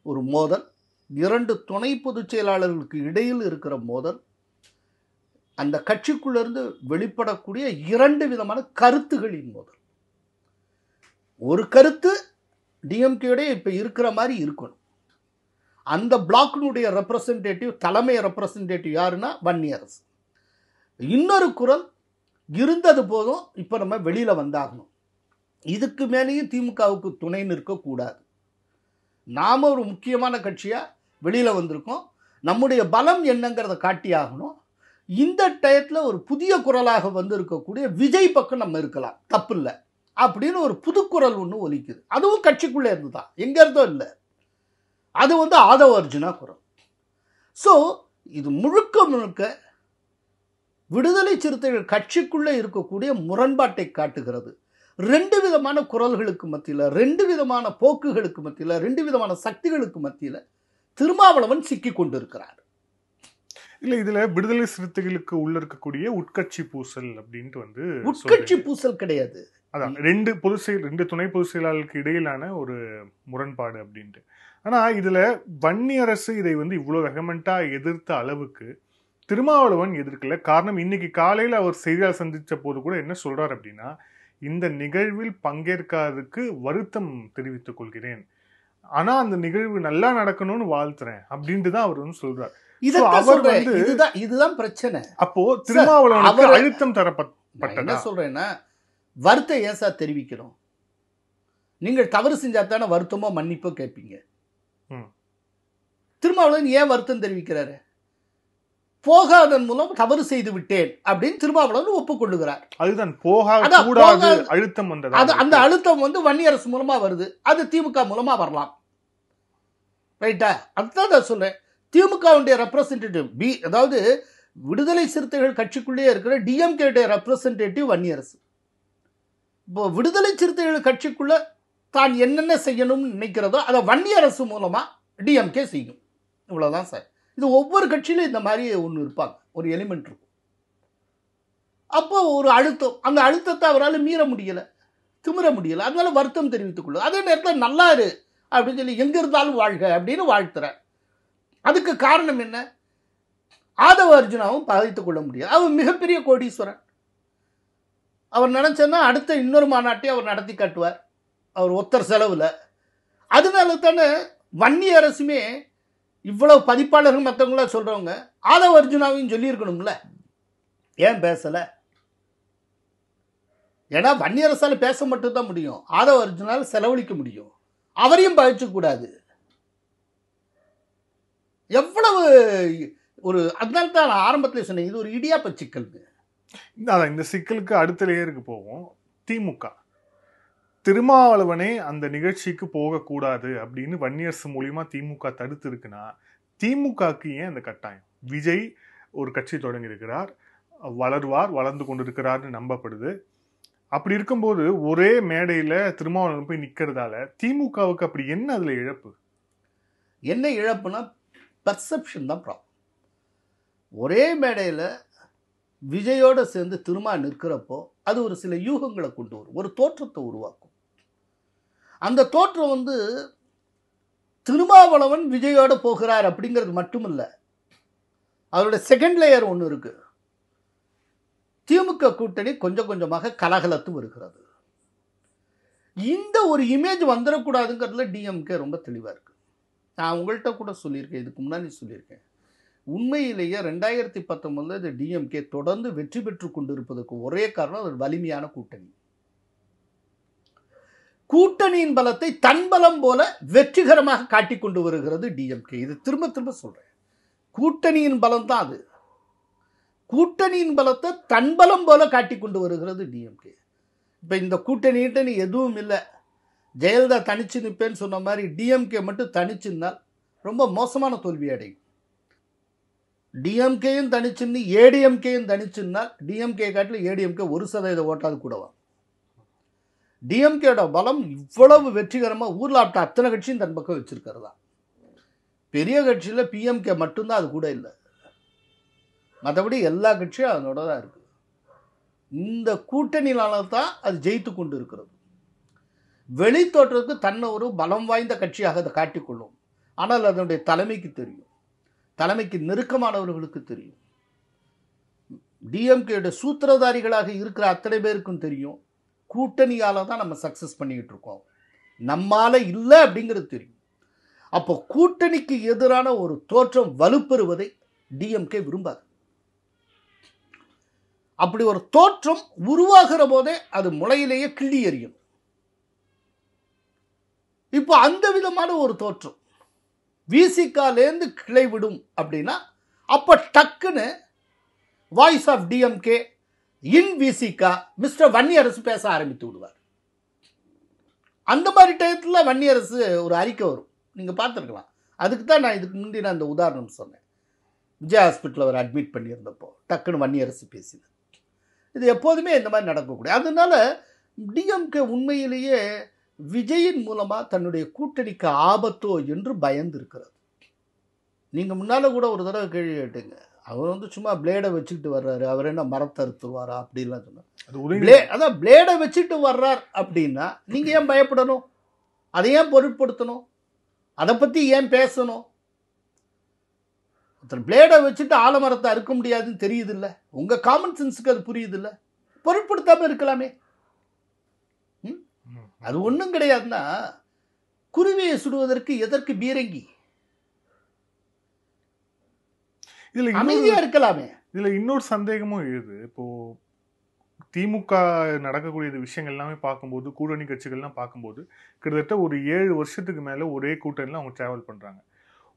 ஒரு மோதல், 2 துணை பொதுச் செயலாளர்களுக்கு இடையில் இருக்கிற மோதல், அந்த கட்சிக்குள்ளிருந்து வெளிப்படக்கூடிய 2 விதமான கருத்துகளின் மோதல். ஒரு கருத்து டிஎம்கேடைய இப்போ இருக்கிற மாதிரி இருக்கணும். அந்த பிளாக்கினுடைய ரெப்ரசன்டேட்டிவ், தலைமை ரெப்ரசன்டேட்டிவ் யாருன்னா வன்னியரசு. இன்னொரு குரல் இருந்தது போதும், இப்போ நம்ம வெளியில் வந்தாகணும், இதுக்கு மேலேயும் திமுகவுக்கு துணை நிற்கக்கூடாது, நாம் ஒரு முக்கியமான கட்சியாக வெளியில் வந்திருக்கோம், நம்முடைய பலம் என்னங்கிறத காட்டியாகணும், இந்த டயத்தில் ஒரு புதிய குரலாக வந்து இருக்கக்கூடிய விஜய் பக்கம் நம்ம இருக்கலாம், தப்பு இல்லை அப்படின்னு ஒரு புதுக்குரல் ஒன்று ஒலிக்குது. அதுவும் கட்சிக்குள்ளே இருந்து தான், எங்கே இருந்தோ இல்லை, அது வந்து ஆதவ அர்ஜுனா குரல். ஸோ இது முழுக்க முழுக்க விடுதலை சிறுத்தைகள் கட்சிக்குள்ளே இருக்கக்கூடிய முரண்பாட்டை காட்டுகிறது. 2 விதமான குரல்களுக்கு மத்தியில், 2 விதமான போக்குகளுக்கு மத்தியில், 2 விதமான சக்திகளுக்கு மத்தியில் திருமாவளவன் சிக்கி கொண்டிருக்கிறார். இல்ல, இதுல விடுதலை சிறுத்தைகளுக்கு உள்ள இருக்கக்கூடிய உட்கட்சி பூசல் அப்படின்ட்டு வந்து உட்கட்சி பூசல் கிடையாது. அதான் 2 துணை பொதுச் செயலாளருக்கு இடையிலான ஒரு முரண்பாடு அப்படின்ட்டு. ஆனா இதுல வன்னியரசு இதை வந்து இவ்வளவு வெகமெண்டா எதிர்த்த அளவுக்கு திருமாவளவன் எதிர்க்கல. காரணம், இன்னைக்கு காலையில அவர் செய்தியாளர் சந்திச்ச போது கூட என்ன சொல்றாரு அப்படின்னா, இந்த நிகழ்வில் பங்கேற்காததுக்கு வருத்தம் தெரிவித்துக் கொள்கிறேன், ஆனா அந்த நிகழ்வு நல்லா நடக்கணும்னு வாழ்த்துறேன் அப்படின்ட்டு தான் அவர் வந்து சொல்றாரு. இதுதான் பிரச்சனை. அப்போ திருமாவளவனுக்கு அழுத்தம் தரப்பட்டது. என்ன சொல்றேன்னா, வருத்தம் ஏன் சார் தெரிவிக்கணும்? நீங்கள் தவறு செஞ்சா தானே வருத்தமோ மன்னிப்போ கேட்பீங்க. திருமாவளவன் ஏன் வருத்தம் தெரிவிக்கிறாரு? போகாதன் மூலம் தவறு செய்து விட்டேன் அப்படின்னு திருமாவளவன் ஒப்புக்கொள்ளுகிறார். அதுதான் போகாத அழுத்தம் வந்தது. அந்த அழுத்தம் வந்து வன்னியரசு மூலமா வருது, அது திமுக மூலமா வரலாம். ரைட்டா? அதுதான் சொல்றேன். திமுகவுடைய ரெப்ரசன்டேட்டிவ் அதாவது விடுதலை சிறுத்தைகள் கட்சிக்குள்ளேயே இருக்கிற டிஎம்கே ரெப்ரசன்டேட்டிவ் வன்னியரசு. இப்போ விடுதலை சிறுத்தைகள் கட்சிக்குள்ள தான் என்னென்ன செய்யணும்னு நினைக்கிறதோ அதை வன்னியரசு மூலமா டிஎம்கே செய்யும். இவ்வளவுதான் சார். இது ஒவ்வொரு கட்சியிலும் இந்த மாதிரி ஒன்று இருப்பாங்க, ஒரு எலிமெண்ட் இருக்கும். அப்போ ஒரு அழுத்தம், அந்த அழுத்தத்தை அவரால் மீற முடியல, திமிர முடியல, அதனால வருத்தம் தெரிவித்துக் கொள்ளுது. அதே நேரத்தில் நல்லா இரு அப்படின்னு சொல்லி எங்க இருந்தாலும் வாழ்க அப்படின்னு வாழ்த்துற. அதுக்கு காரணம் என்ன? ஆதவ அர்ஜுனாவும் பாதித்துக் கொள்ள முடியாது. அவர் மிகப்பெரிய கோடீஸ்வரன். அவர் நினைச்சன்னா அடுத்த இன்னொரு மாநாட்டை அவர் நடத்தி காட்டுவார், அவர் ஒத்தர் செலவுல. அதனால தானே வன்னியரசுமே இவ்வளவு பதிப்பாளர்கள் மற்றவங்கள சொல்றவங்க ஆதவ அர்ஜுனாவையும் சொல்லியிருக்கணும்ல, ஏன் பேசல? ஏன்னா வன்னியரசால பேச மட்டும்தான் முடியும், ஆதவ அர்ஜுனால செலவழிக்க முடியும். அவரையும் பாதிச்சு கூடாது. எவ்வளவு ஒரு, அதனால தான் நான் ஆரம்பத்தில் சொன்னேன், இது ஒரு இடியாப்ப சிக்கல். இந்த சிக்கலுக்கு அடுத்த லேயருக்கு போவோம். திமுக திருமாவளவனே அந்த நிகழ்ச்சிக்கு போகக்கூடாது அப்படின்னு வன்னியரசு மூலியமா திமுக தடுத்து இருக்குன்னா, திமுகக்கு ஏன் அந்த கட்டாயம்? விஜய் ஒரு கட்சி தொடங்கி இருக்கிறார், வளர்ந்து கொண்டிருக்கிறார்னு நம்பப்படுது. அப்படி இருக்கும்போது ஒரே மேடையில திருமாவளவன் போய் நிக்கிறதால திமுகவுக்கு அப்படி என்ன அதுல இழப்பு? என்ன இழப்புனா பெர்செப்ஷன் தான் ப்ராப்ளம். ஒரே மேடையில் விஜயோட சேர்ந்து திருமா நிற்கிறப்போ அது ஒரு சில யூகங்களை கொண்டு வரும், ஒரு தோற்றத்தை உருவாக்கும். அந்த தோற்றம் வந்து திருமாவளவன் விஜயோட போகிறார் அப்படிங்கிறது மட்டும் இல்லை, அதோட செகண்ட் லேயர் ஒன்று இருக்கு. திமுக கூட்டணி கொஞ்சம் கொஞ்சமாக கலகலத்து வருகிறது. இந்த ஒரு இமேஜ் வந்துடக்கூடாதுங்கிறதுல டிஎம்கே ரொம்ப தெளிவாக இருக்கு. நான் உங்கள்கிட்ட கூட சொல்லியிருக்கேன், இதுக்கு முன்னாடி சொல்லியிருக்கேன், உண்மையிலேயே 2019 இந்த டிஎம்கே தொடர்ந்து வெற்றி பெற்று கொண்டிருப்பதற்கு ஒரே காரணம் அது வலிமையான கூட்டணி. கூட்டணியின் பலத்தை தன் பலம் போல வெற்றிகரமாக காட்டிக் கொண்டு வருகிறது டிஎம்கே. இது திரும்ப திரும்ப சொல்றேன். கூட்டணியின் பலம் தான் அது. கூட்டணியின் பலத்தை தன் பலம் போல காட்டிக் கொண்டு வருகிறது டிஎம்கே. இப்ப இந்த கூட்டணி எதுவும் இல்லை, ஜெயலலிதா தனிச்சு நிற்பேன்னு சொன்ன மாதிரி டிஎம்கே மட்டும் தனிச்சுன்னால் ரொம்ப மோசமான தோல்வி அடையும். டிஎம்கேயும் தனிச்சுன்னு ஏடிஎம்கேயும் தனிச்சுன்னால் டிஎம்கே காட்டில் ஏடிஎம்கே 1% ஓட்டாது கூடவா. டிஎம்கேட பலம் இவ்வளவு வெற்றிகரமாக ஊரில் ஆப்ட அத்தனை கட்சியும் தன் பக்கம் வச்சிருக்கிறதா. பெரிய கட்சியில் பிஎம்கே மட்டும்தான் அது கூட இல்லை, மற்றபடி எல்லா கட்சியும் அதனோட தான் இருக்கு. இந்த கூட்டணியினால தான் அது ஜெயித்து கொண்டு இருக்கிறது. வெளி தோற்றத்துக்கு தன்னை ஒரு பலம் வாய்ந்த கட்சியாக அதை காட்டிக்கொள்ளும். ஆனால் அதனுடைய தலைமைக்கு தெரியும், தலைமைக்கு நெருக்கமானவர்களுக்கு தெரியும், டிஎம்கேட சூத்திரதாரிகளாக இருக்கிற அத்தனை பேருக்கும் தெரியும், கூட்டணியால தான் நம்ம சக்சஸ் பண்ணிக்கிட்டு இருக்கோம், நம்மால இல்லை அப்படிங்கிறது தெரியும். அப்போ கூட்டணிக்கு எதிரான ஒரு தோற்றம் வலுப்பெறுவதை டிஎம்கே விரும்பாது. அப்படி ஒரு தோற்றம் உருவாகிற போதே அது முளையிலேயே கிள்ளி எறியும். இப்போ அந்த விதமான ஒரு தோற்றம் விசிகாலேருந்து கிளை விடும் அப்படின்னா அப்ப டக்குன்னு voice of DMK in Visika mister Vanniyarasu பேச ஆரம்பித்து விடுவார். அந்த மாதிரி டயத்தில் வன்னியரசு ஒரு அறிக்கை வரும், நீங்கள் பார்த்துருக்கலாம். அதுக்கு தான் நான் இதுக்கு முந்தி நான் இந்த உதாரணம் சொன்னேன். விஜய் ஹாஸ்பிட்டலில் அவர் அட்மிட் பண்ணியிருந்தப்போ டக்குன்னு வன்னியரசு பேசினார். இது எப்போதுமே இந்த மாதிரி நடக்கக்கூடிய. அதனால டிஎம்கே உண்மையிலேயே விஜயின் மூலமாக தன்னுடைய கூட்டணிக்கு ஆபத்தோ என்று பயந்து இருக்கிறது. நீங்கள் முன்னால் கூட ஒரு தடவை கேள்வி கேட்டீங்க, அவர் வந்து சும்மா பிளேடை வச்சுக்கிட்டு வர்றாரு, அவர் என்ன மரத்தை அறுத்துருவாரா அப்படின்லாம் சொன்னார். அதான் பிளேடை வச்சுட்டு வர்றார் அப்படின்னா நீங்கள் ஏன் பயப்படணும், அதை ஏன் பொருட்படுத்தணும், அதை பற்றி ஏன் பேசணும்? பிளேடை வச்சுட்டு ஆலமரத்தை அறுக்க முடியாதுன்னு தெரியுது இல்லை, உங்கள் காமன் சென்ஸுக்கு அது புரியுது இல்லை, பொருட்படுத்தாமல் இருக்கலாமே. அது ஒன்றும் கிடையாதுன்னா குருவியை சுடுவதற்கு எதற்கு பீரங்கி, அமைதியா இருக்கலாமே. இதுல இன்னொரு சந்தேகமும் எழுது. இப்போ திமுக நடக்கக்கூடிய விஷயங்கள் எல்லாமே பார்க்கும்போது, கூட்டணி கட்சிகள்லாம் பார்க்கும்போது கிட்டத்தட்ட ஒரு 7 வருஷத்துக்கு மேல ஒரே கூட்டணியில் அவங்க டிராவல் பண்றாங்க.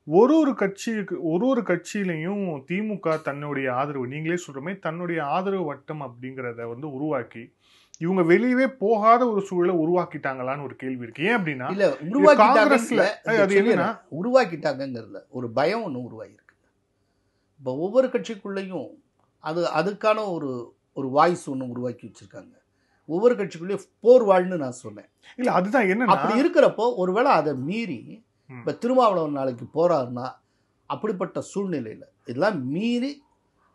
ஒரு கட்சியிலையும் திமுக தன்னுடைய ஆதரவு, நீங்களே சொல்ற மாதிரி தன்னுடைய ஆதரவு வட்டம் அப்படிங்கிறத வந்து உருவாக்கி இவங்க வெளியவே போகாத ஒரு சூழலை உருவாக்கிட்டாங்களான்னு ஒரு கேள்வி இருக்கு. ஏன் அப்படின்னா இல்ல உருவாக்கிட்டாங்கிறதுல ஒரு பயம் ஒன்று உருவாகிருக்கு. இப்போ ஒவ்வொரு கட்சிக்குள்ளேயும் அதுக்கான ஒரு வாய்ஸ் ஒன்று உருவாக்கி வச்சிருக்காங்க. ஒவ்வொரு கட்சிக்குள்ளேயும் போர் வாழ்னு நான் சொன்னேன் இல்ல. அதுதான் என்ன அப்படி இருக்கிறப்போ ஒருவேளை அதை மீறி இப்ப திருமாவளவன் நாளைக்கு போறாருன்னா அப்படிப்பட்ட சூழ்நிலையில இதெல்லாம் மீறி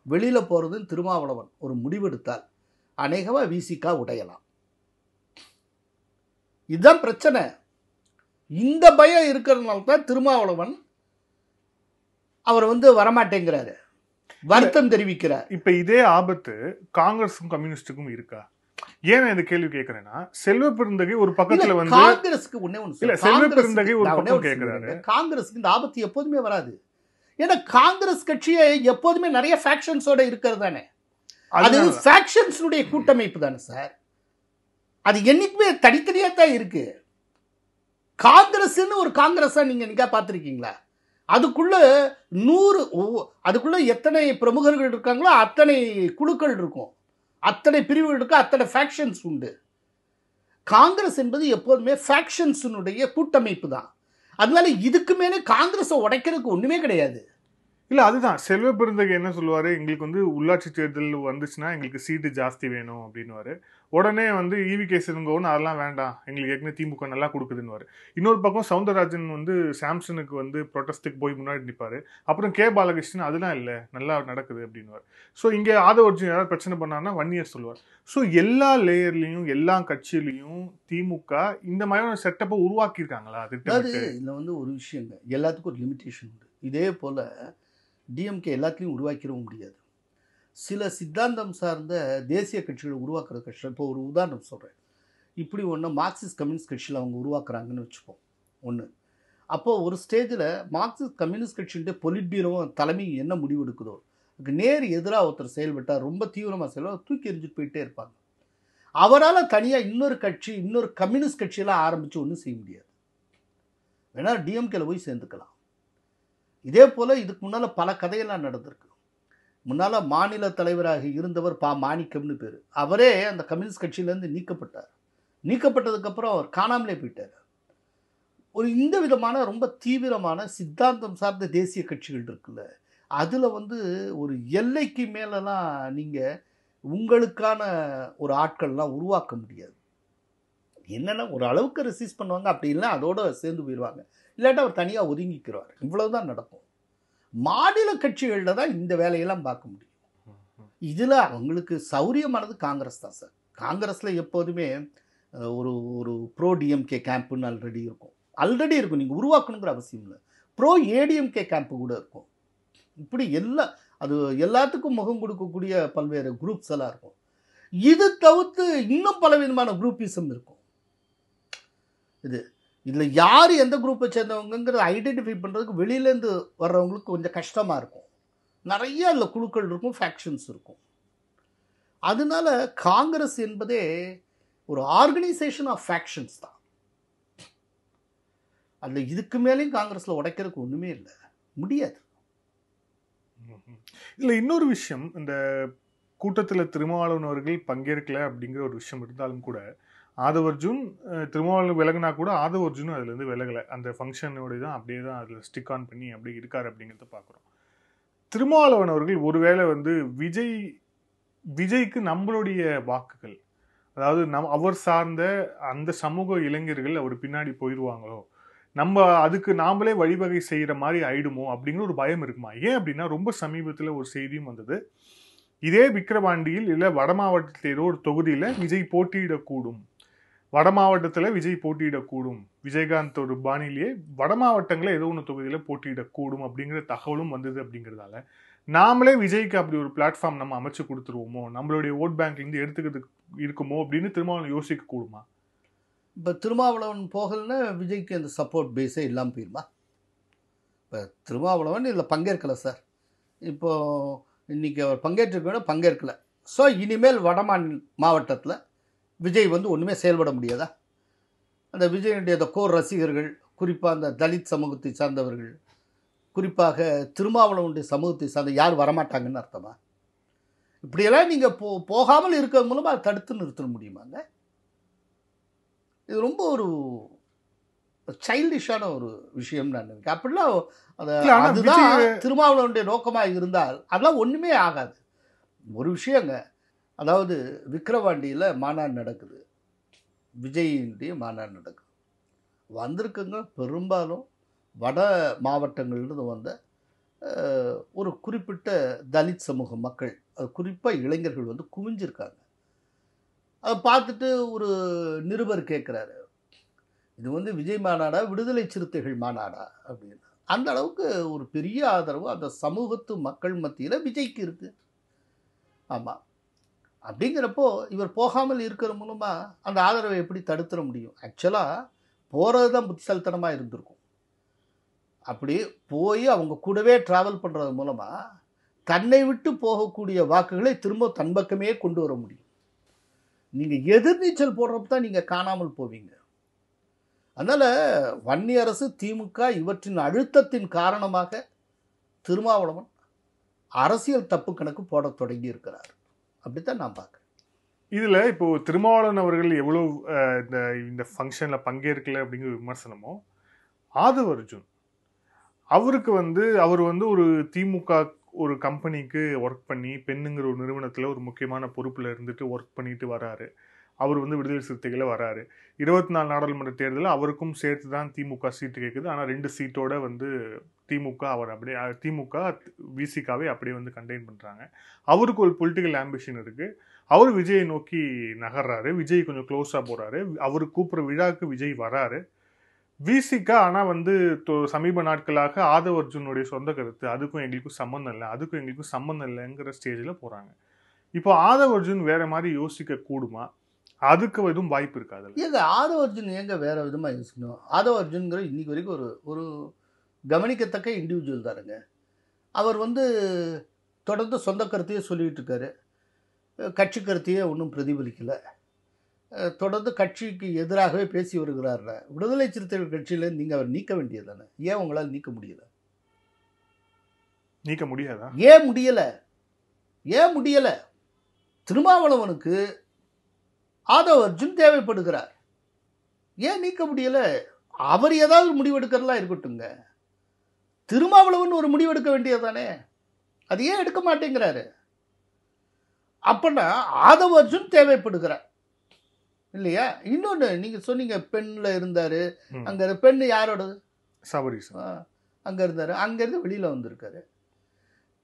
வெளியில போறதுன்னு திருமாவளவன் ஒரு முடிவெடுத்தால் அநேகமா விசிகா உடையலாம். இதுதான் பிரச்சனை. இந்த பயம் இருக்கிறதுனால தான் திருமாவளவன் அவர் வந்து வரமாட்டேங்கிறாரு, வருத்தம் தெரிவிக்கிறார். இப்ப இதே ஆபத்து காங்கிரஸுக்கும் கம்யூனிஸ்டுக்கும் இருக்கா? ஏன் இந்த கேள்வி கேட்கிறேன்னா, செல்வ பெருந்தகை ஒரு பக்கத்துல வந்து காங்கிரஸுக்கு செல்வ பெருந்தகை ஒரு பக்கம் கேட்கிறாரு. காங்கிரஸுக்கு இந்த ஆபத்து எப்போதுமே வராது. ஏன்னா காங்கிரஸ் கட்சியை எப்போதுமே நிறைய ஃபேக்ஷன்ஸோட இருக்கிறது தானே, அது ஃபேக்ஷன்ஸுடைய கூட்டமைப்பு தானே சார். அது என்னைக்குமே தனித்தனியா தான் இருக்கு. காங்கிரஸ்ன்னு ஒரு காங்கிரஸா நீங்க பார்த்திருக்கீங்களா? அதுக்குள்ள அதுக்குள்ள எத்தனை பிரமுகர்கள் இருக்காங்களோ அத்தனை குழுக்கள் இருக்கும், அத்தனை பிரிவுகள் இருக்கு, அத்தனை ஃபேக்ஷன்ஸ் உண்டு. காங்கிரஸ் என்பது எப்போதுமே ஃபேக்ஷன்ஸுடைய கூட்டமைப்பு தான். அதனால இதுக்கு மேலே காங்கிரஸை உடைக்கிறதுக்கு ஒண்ணுமே கிடையாது. இல்ல அதுதான் செல்வ பெருந்தகை என்ன சொல்லுவாரு, எங்களுக்கு வந்து உள்ளாட்சி தேர்தல் வந்துச்சுன்னா எங்களுக்கு சீட்டு ஜாஸ்தி வேணும் அப்படின்னுவாரு. உடனே வந்து EVK சிவங்கோன்னு அதெல்லாம் வேண்டாம், எங்களுக்கு ஏற்கனவே திமுக நல்லா கொடுக்குதுன்னு. இன்னொரு பக்கம் சவுந்தரராஜன் வந்து சாம்சனுக்கு வந்து ப்ரொட்டஸ்ட்டுக்கு போய் முன்னாடி நிற்பாரு. அப்புறம் கே பாலகிருஷ்ணன் அதெல்லாம் இல்லை நல்லா நடக்குது அப்படின்னுவார். ஸோ இங்கே ஆதவர்ஜுன் யாராவது பிரச்சனை பண்ணாருன்னா வன்னியர் சொல்லுவார். ஸோ எல்லா லேயர்லையும் எல்லா கட்சியிலையும் திமுக இந்த மாதிரியான செட்டப்பை உருவாக்கியிருக்காங்களா? அதாவது இதில் வந்து ஒரு விஷயங்க, எல்லாத்துக்கும் ஒரு லிமிட்டேஷன் உண்டு. இதே போல டிஎம்கே எல்லாத்தையும் உருவாக்கிடவும் முடியாது. சில சித்தாந்தம் சார்ந்த தேசிய கட்சிகளை உருவாக்குறது கஷ்டம். இப்போ ஒரு உதாரணம் சொல்கிறேன். இப்படி ஒன்று மார்க்சிஸ்ட் கம்யூனிஸ்ட் கட்சியில் அவங்க உருவாக்குறாங்கன்னு வச்சுப்போம் ஒன்று. அப்போது ஒரு ஸ்டேஜில் மார்க்சிஸ்ட் கம்யூனிஸ்ட் கட்சியுடைய பொலிட் பியூரோவும் தலைமை என்ன முடிவு எடுக்குதோ அதுக்கு நேர் எதிராக ஒருத்தர் செயல்பட்டால் ரொம்ப தீவிரமாக தூக்கி எறிஞ்சிட்டு போயிட்டே இருப்பாங்க. அவரால் தனியாக இன்னொரு கட்சி, இன்னொரு கம்யூனிஸ்ட் கட்சியெல்லாம் ஆரம்பித்து ஒன்றும் செய்ய முடியாது. வேணா டிஎம்கேல போய் சேர்ந்துக்கலாம். இதே போல் இதுக்கு முன்னால் பல கதையெல்லாம் நடந்திருக்கு. முன்னால் மாநில தலைவராக இருந்தவர் மாணிக்கம்னு பேர். அவரே அந்த கம்யூனிஸ்ட் கட்சியிலேருந்து நீக்கப்பட்டார். நீக்கப்பட்டதுக்கப்புறம் அவர் காணாமலே போயிட்டார். ஒரு இந்த விதமான ரொம்ப தீவிரமான சித்தாந்தம் சார்ந்த தேசிய கட்சிகள் இருக்குல்ல, அதில் ஒரு எல்லைக்கு மேலெலாம் நீங்கள் உங்களுக்கான ஒரு ஆட்கள்லாம் உருவாக்க முடியாது. என்னென்னா ஒரு அளவுக்கு ரெசிஸ்ட் பண்ணுவாங்க, அப்படி இல்லை அதோடு சேர்ந்து போயிடுவாங்க, இல்லாட்டா அவர் தனியாக ஒதுங்கிக்கிறார். இவ்வளவுதான் நடக்கும். மாநில கட்சிகளில் தான் இந்த வேலையெல்லாம் பார்க்க முடியும். இதில் அவங்களுக்கு சௌரியமானது காங்கிரஸ் தான் சார். காங்கிரஸில் எப்போதுமே ஒரு ப்ரோ டிஎம்கே கேம்புன்னு ஆல்ரெடி இருக்கும். நீங்கள் உருவாக்கணுங்கிற அவசியம் இல்லை. ப்ரோ ஏடிஎம்கே கேம்ப்பு கூட இருக்கும். இப்படி அது எல்லாத்துக்கும் முகம் கொடுக்கக்கூடிய பல்வேறு குரூப்ஸ் எல்லாம் இருக்கும். இது தவிர்த்து இன்னும் பலவிதமான குரூப்பிசம் இருக்கும். இதில் யார் எந்த குரூப்பை சேர்ந்தவங்கிறத ஐடென்டிஃபை பண்ணுறதுக்கு வெளியிலேருந்து வர்றவங்களுக்கு கொஞ்சம் கஷ்டமாக இருக்கும். நிறைய அதில் குழுக்கள் இருக்கும், ஃபேக்ஷன்ஸ் இருக்கும். அதனால காங்கிரஸ் என்பதே ஒரு ஆர்கனைசேஷன் ஆஃப் ஃபேக்ஷன்ஸ் தான். அதில் இதுக்கு மேலேயும் காங்கிரஸில் உடைக்கிறதுக்கு ஒன்றுமே இல்லை, முடியாது. இதில் இன்னொரு விஷயம், இந்த கூட்டத்தில் திருமாவளவன் அவர்கள் பங்கேற்கல அப்படிங்கிற ஒரு விஷயம் இருந்தாலும் கூட, ஆதவ் அர்ஜுன் திருமாவளவன் விலகினா கூட ஆதவ் அர்ஜுனும் அதுலேருந்து விலகலை. அந்த ஃபங்க்ஷனோட தான் அப்படியே தான் அதில் ஸ்டிக் ஆன் பண்ணி அப்படியே இருக்கார் அப்படிங்கிறத பார்க்குறோம். திருமாவளவன் அவர்கள் ஒருவேளை விஜய்க்கு நம்மளுடைய வாக்குகள், அதாவது அவர் சார்ந்த அந்த சமூக இளைஞர்கள் அவர் பின்னாடி போயிடுவாங்களோ, நம்ம அதுக்கு நாமளே வழிவகை செய்கிற மாதிரி ஆயிடுமோ அப்படிங்கிற ஒரு பயம் இருக்குமா? ஏன் அப்படின்னா, ரொம்ப சமீபத்தில் ஒரு செய்தியும் வந்தது, இதே விக்கிரவாண்டியில் இல்லை வட மாவட்டத்தில் ஏதோ ஒரு தொகுதியில் விஜய் போட்டியிடக்கூடும், வட மாவட்டத்தில் விஜய் போட்டியிடக்கூடும், விஜயகாந்த் ஒரு பாணியிலேயே வட மாவட்டங்களில் ஏதோ ஒன்று தொகுதியில் போட்டியிடக்கூடும் அப்படிங்கிற தகவலும் வந்தது. அப்படிங்கிறதால நாமளே விஜய்க்கு அப்படி ஒரு பிளாட்ஃபார்ம் நம்ம அமைச்சு கொடுத்துருவோமோ, நம்மளுடைய ஓட் பேங்க்லேருந்து எடுத்துக்கிறதுக்கு இருக்குமோ அப்படின்னு திருமாவளவன் யோசிக்க கூடுமா? இப்போ திருமாவளவன் போகலன்னா விஜய்க்கு அந்த சப்போர்ட் பேஸே இல்லாமல் போயிருமா? இப்போ திருமாவளவன் இதில் பங்கேற்கலை சார். இப்போது இன்றைக்கி அவர் பங்கேற்கலை. ஸோ இனிமேல் வட மாவட்டத்தில் விஜய் ஒன்றுமே செயல்பட முடியாதா? அந்த விஜயனுடைய அந்த கோர் ரசிகர்கள், குறிப்பாக அந்த தலித் சமூகத்தை சார்ந்தவர்கள், குறிப்பாக திருமாவளவனுடைய சமூகத்தை சார்ந்த யார் வரமாட்டாங்கன்னு அர்த்தமா? இப்படியெல்லாம் நீங்கள் போகாமல் இருக்கிறது மூலமாக அதை தடுத்து நிறுத்த முடியுமாங்க? இது ரொம்ப ஒரு சைல்டிஷான ஒரு விஷயம் நான் நினைக்கிறேன். அப்படிலாம் அதுதான் திருமாவளவனுடைய நோக்கமாக இருந்தால் அதெல்லாம் ஒன்றுமே ஆகாது. ஒரு விஷயங்க, அதாவது விக்கிரவாண்டியில் மாநாடு நடக்குது, விஜயினுடைய மாநாடு நடக்குது. வந்திருக்குங்க பெரும்பாலும் வட மாவட்டங்கள்லேருந்து வந்த ஒரு குறிப்பிட்ட தலித் சமூக மக்கள், அது குறிப்பாக இளைஞர்கள் குவிஞ்சிருக்காங்க. அதை பார்த்துட்டு ஒரு நிருபர் கேட்குறாரு, இது விஜய் மாநாடா விடுதலை சிறுத்தைகள் மாநாடா அப்படின்னு. அந்த அளவுக்கு ஒரு பெரிய ஆதரவு அந்த சமூகத்து மக்கள் மத்தியில் விஜய்க்கு இருக்குது. ஆமாம், அப்படிங்கிறப்போ இவர் போகாமல் இருக்கிற மூலமாக அந்த ஆதரவை எப்படி தடுத்துட முடியும்? ஆக்சுவலாக போகிறது தான் புத்திசாலித்தனமாக இருந்திருக்கும். அப்படி போய் அவங்க கூடவே ட்ராவல் பண்ணுறது மூலமாக தன்னை விட்டு போகக்கூடிய வாக்குகளை திரும்ப தன் பக்கமே கொண்டு வர முடியும். நீங்கள் எதிர்நீச்சல் போடுறப்ப தான் நீங்கள் காணாமல் போவீங்க. அதனால் வன்னி அரசு, திமுக இவற்றின் அழுத்தத்தின் காரணமாக திருமாவளவன் அரசியல் தப்பு கணக்கு போட தொடங்கி இருக்கிறார். அப்படித்தான் நான் பார்க்குறேன். இதில் இப்போது திருமாவளவன் அவர்கள் எவ்வளோ இந்த ஃபங்க்ஷனில் பங்கேற்கலை அப்படிங்கிற விமர்சனமோ, ஆதவ் அர்ஜுன் அவருக்கு அவர் ஒரு திமுக ஒரு கம்பெனிக்கு ஒர்க் பண்ணி, பெண்ணுங்கிற ஒரு நிறுவனத்தில் ஒரு முக்கியமான பொறுப்பில் இருந்துட்டு ஒர்க் பண்ணிட்டு வராரு. அவர் விடுதலை சிறுத்தைகளை வராரு. 24 நாடாளுமன்ற தேர்தலில் அவருக்கும் சேர்த்து தான் திமுக சீட்டு கேட்குது. ஆனால் 2 சீட்டோட திமுக அவர் அப்படியே திமுக விசிகாவே அப்படியே கண்டெயின் பண்ணுறாங்க. அவருக்கு ஒரு பொலிட்டிக்கல் ஆம்பிஷன் இருக்குது. அவர் விஜயை நோக்கி நகர்றாரு. விஜய் கொஞ்சம் க்ளோஸாக போகிறாரு. அவர் கூப்பிட்ற விழாவுக்கு விஜய் வராரு. விசிகா ஆனால் சமீப நாட்களாக ஆதவ் அர்ஜுனுடைய சொந்த கருத்து, அதுக்கும் எங்களுக்கும் சம்மந்தம் இல்லைங்கிற ஸ்டேஜில் போகிறாங்க. இப்போ ஆதவ் அர்ஜுன் வேற மாதிரி யோசிக்க கூடுமா? அதுக்கு எதுவும் வாய்ப்பு இருக்காது? ஏங்க ஆதவ் அர்ஜுன் ஏங்க வேற விதமாக யோசிக்கணும்? ஆதவ் அர்ஜுன்கிற இன்னைக்கு வரைக்கும் ஒரு கவனிக்கத்தக்க இண்டிவிஜுவல் தானுங்க. அவர் தொடர்ந்து சொந்த கருத்தையே சொல்லிகிட்டு இருக்காரு. கட்சி கருத்தையே ஒன்றும் பிரதிபலிக்கலை. தொடர்ந்து கட்சிக்கு எதிராகவே பேசி வருகிறார். விடுதலை சிறுத்தைகள் கட்சியில நீங்க அவர் நீக்க வேண்டியது தானே? ஏன் உங்களால் நீக்க முடியல? நீக்க முடியாதா? ஏன் முடியல? திருமாவளவனுக்கு ஆதவ் அர்ஜுன் தேவைப்படுகிறார். ஏன் நீக்க முடியல? அவர் ஏதாவது முடிவெடுக்கிறதா இருக்கட்டுங்க, திருமாவளவன் ஒரு முடிவெடுக்க வேண்டியது தானே? அது ஏன் எடுக்க மாட்டேங்கிறாரு? அப்பனா ஆதவ் அர்ஜுன் தேவைப்படுகிறார் இல்லையா? இன்னொன்று நீங்க சொன்னீங்க, பெண்ல இருந்தாரு, அங்க பெண் யாரோடது? சபரீசன். அங்க இருந்தாரு, அங்கிருந்து வெளியில வந்திருக்காரு.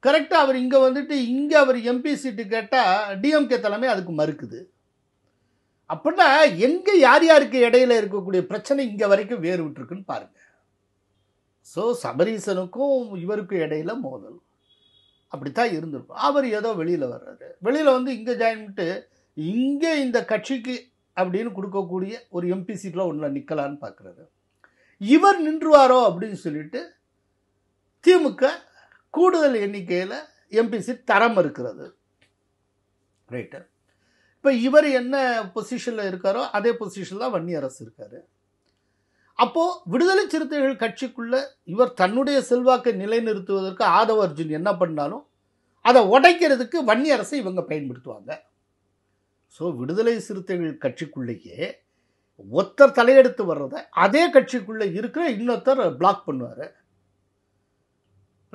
கரெக்டா அவர் இங்க வந்துட்டு இங்க அவர் எம்பி சீட்டு கேட்டா டிஎம்கே தலைமை அதுக்கு மறுக்குது. அப்படின்னா எங்க யார் யாருக்கு இடையில இருக்கக்கூடிய பிரச்சனை இங்க வரைக்கும் வேறு விட்டுருக்குன்னு பாருங்க. ஸோ சபரீசனுக்கும் இவருக்கும் இடையில மோதல் அப்படித்தான் இருந்திருக்கும். அவர் ஏதோ வெளியில வர்றாரு, வெளியில வந்து இங்க ஜாயின் பண்ணிட்டு இங்க இந்த கட்சிக்கு அப்படின்னு கொடுக்கக்கூடிய ஒரு எம்பி சீட்ல ஒன்றுல நிக்கலான்னு பார்க்குறாரு. இவர் நின்றுவாரோ அப்படின்னு சொல்லிட்டு திமுக கூடுதல் எண்ணிக்கையில் எம்பி சீட் தரம் இருக்கிறது. ரைட்டு. இப்போ இவர் என்ன பொசிஷனில் இருக்காரோ அதே பொசிஷனில் தான் வன்னியரசு இருக்காரு. அப்போது விடுதலை சிறுத்தைகள் கட்சிக்குள்ள இவர் தன்னுடைய செல்வாக்கை நிலைநிறுத்துவதற்கு ஆதவ் அர்ஜுன் என்ன பண்ணாலும் அதை உடைக்கிறதுக்கு வன்னியரசை இவங்க பயன்படுத்துவாங்க. ஸோ விடுதலை சிறுத்தைகள் கட்சிக்குள்ளேயே ஒருத்தர் தலையெடுத்து வர்றதை அதே கட்சிக்குள்ளே இருக்கிற இன்னொருத்தர் பிளாக் பண்ணுவார்.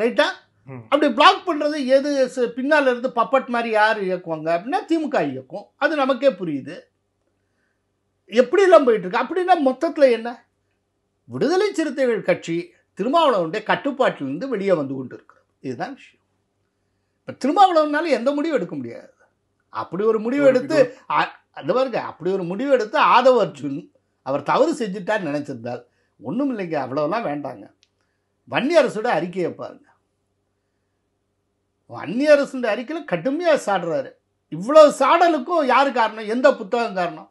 ரைட்டா? அப்படி பிளாக் பண்ணுறது எது பின்னால் இருந்து பப்பட் மாதிரி யார் இயக்குவாங்க அப்படின்னா திமுக இயக்கும். அது நமக்கே புரியுது எப்படிலாம் போயிட்டு இருக்கு. அப்படின்னா மொத்தத்தில் என்ன, விடுதலை சிறுத்தைகள் கட்சி திருமாவளவனுடைய கட்டுப்பாட்டிலிருந்து வெளியே வந்து கொண்டு இருக்கிறது. இதுதான் விஷயம். இப்போ திருமாவளவனால எந்த முடிவும் எடுக்க முடியாது. அப்படி ஒரு முடிவு எடுத்து அந்த பாருங்க, அப்படி ஒரு முடிவு எடுத்து ஆதவ் அர்ஜுன் அவர் தவறு செஞ்சுட்டான்னு நினைச்சிருந்தால் ஒன்றும் இல்லைங்க, அவ்வளோலாம் வேண்டாங்க. வன்னியரசோட அறிக்கையை பாருங்க. வன்னியரசுடைய அறிக்கையில் கடுமையாக சாடுறாரு. இவ்வளோ சாடலுக்கும் யார் காரணம்? எந்த புத்தகம் காரணம்?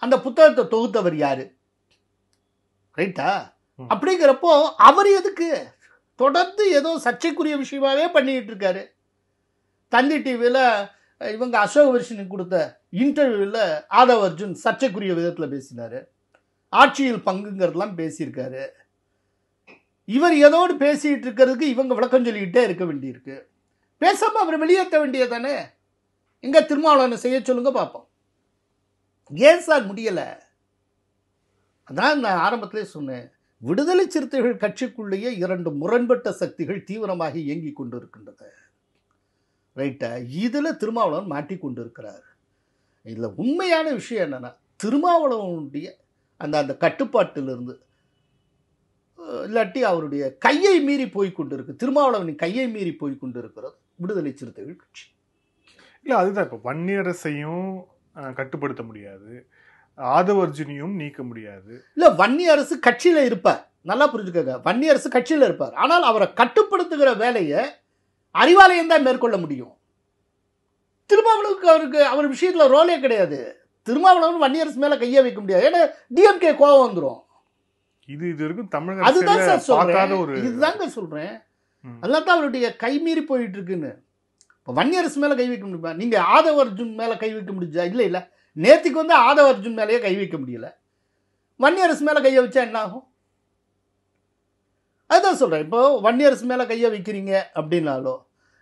அந்த புத்தகத்தை தொகுத்தவர் யாரு? ரைட்டா? அப்படிங்கிறப்போ அவர் எதுக்கு தொடர்ந்து ஏதோ சர்ச்சைக்குரிய விஷயமாவே பண்ணிட்டு இருக்காரு. தந்தி டிவியில் இவங்க அசோக் வர்ஷனுக்கு கொடுத்த இன்டர்வியூவில் ஆதவ் அர்ஜுன் சர்ச்சைக்குரிய விதத்தில் பேசினார். ஆட்சியில் பங்குங்கிறதுலாம் பேசியிருக்காரு. இவர் ஏதோடு பேசிட்டு இருக்கிறதுக்கு இவங்க விளக்கம் சொல்லிக்கிட்டே இருக்க வேண்டியிருக்கு. பேசாம அவர் வெளியேற்ற வேண்டியதானே? எங்க திருமாவளவனை செய்ய சொல்லுங்க பார்ப்போம். ஏன் சார் முடியல? அதான் நான் ஆரம்பத்திலே சொன்னேன், விடுதலை சிறுத்தைகள் கட்சிக்குள்ளேயே இரண்டு முரண்பட்ட சக்திகள் தீவிரமாக இயங்கி கொண்டு இருக்கின்றன. ரைட்டா? இதில் திருமாவளவன் மாட்டிக்கொண்டு இருக்கிறார். இதில் உண்மையான விஷயம் என்னன்னா, திருமாவளவனுடைய அந்த அந்த கட்டுப்பாட்டிலிருந்து இல்லாட்டி அவருடைய கையை மீறி போய்கொண்டு இருக்கு, திருமாவளவனின் கையை மீறி போய்கொண்டு இருக்கிறது விடுதலை சிறுத்தைகள் கட்சி. இல்லை, அதுதான் இப்போ வன்னியரசையும் கட்டுப்படுத்த முடியாது, ஆதவ் அர்ஜுனையும் நீக்க முடியாது. இல்லை, வன்னியரசு கட்சியில் இருப்பார், நல்லா புரிஞ்சுக்கங்க. வன்னியரசு கட்சியில் இருப்பார், ஆனால் அவரை கட்டுப்படுத்துகிற வேலையை அறிவாலயம் தான் மேற்கொள்ள முடியும். திருமாவளவுக்கு அவர் விஷயத்தில் ரோலே கிடையாது. திருமாவளவன் வன்னியரசு மேலே கையை வைக்க முடியாது, ஏன்னா டிஎம்கே கோபம் வந்துடும். இது இருக்கும் தமிழக. அதுதான் சார் சொல்றேன், இதுதாங்க சொல்றேன். அதெல்லாம் தான் அவருடைய கை மீறி போயிட்டு இருக்குன்னு. இப்போ வன்னியரசு மேல கை வைக்க முடியுமா? நீங்க ஆதவ் அர்ஜுன் மேல கை வைக்க முடிஞ்சா? இல்லை இல்லை, நேற்றுக்கு வந்து ஆதவ் அர்ஜுன் மேலேயே கை வைக்க முடியல, வன்னியரசு மேல கையை வச்சா என்ன ஆகும்? அதுதான் சொல்றேன். இப்போ வன்னியரசு மேல கையை வைக்கிறீங்க அப்படின்னாலோ,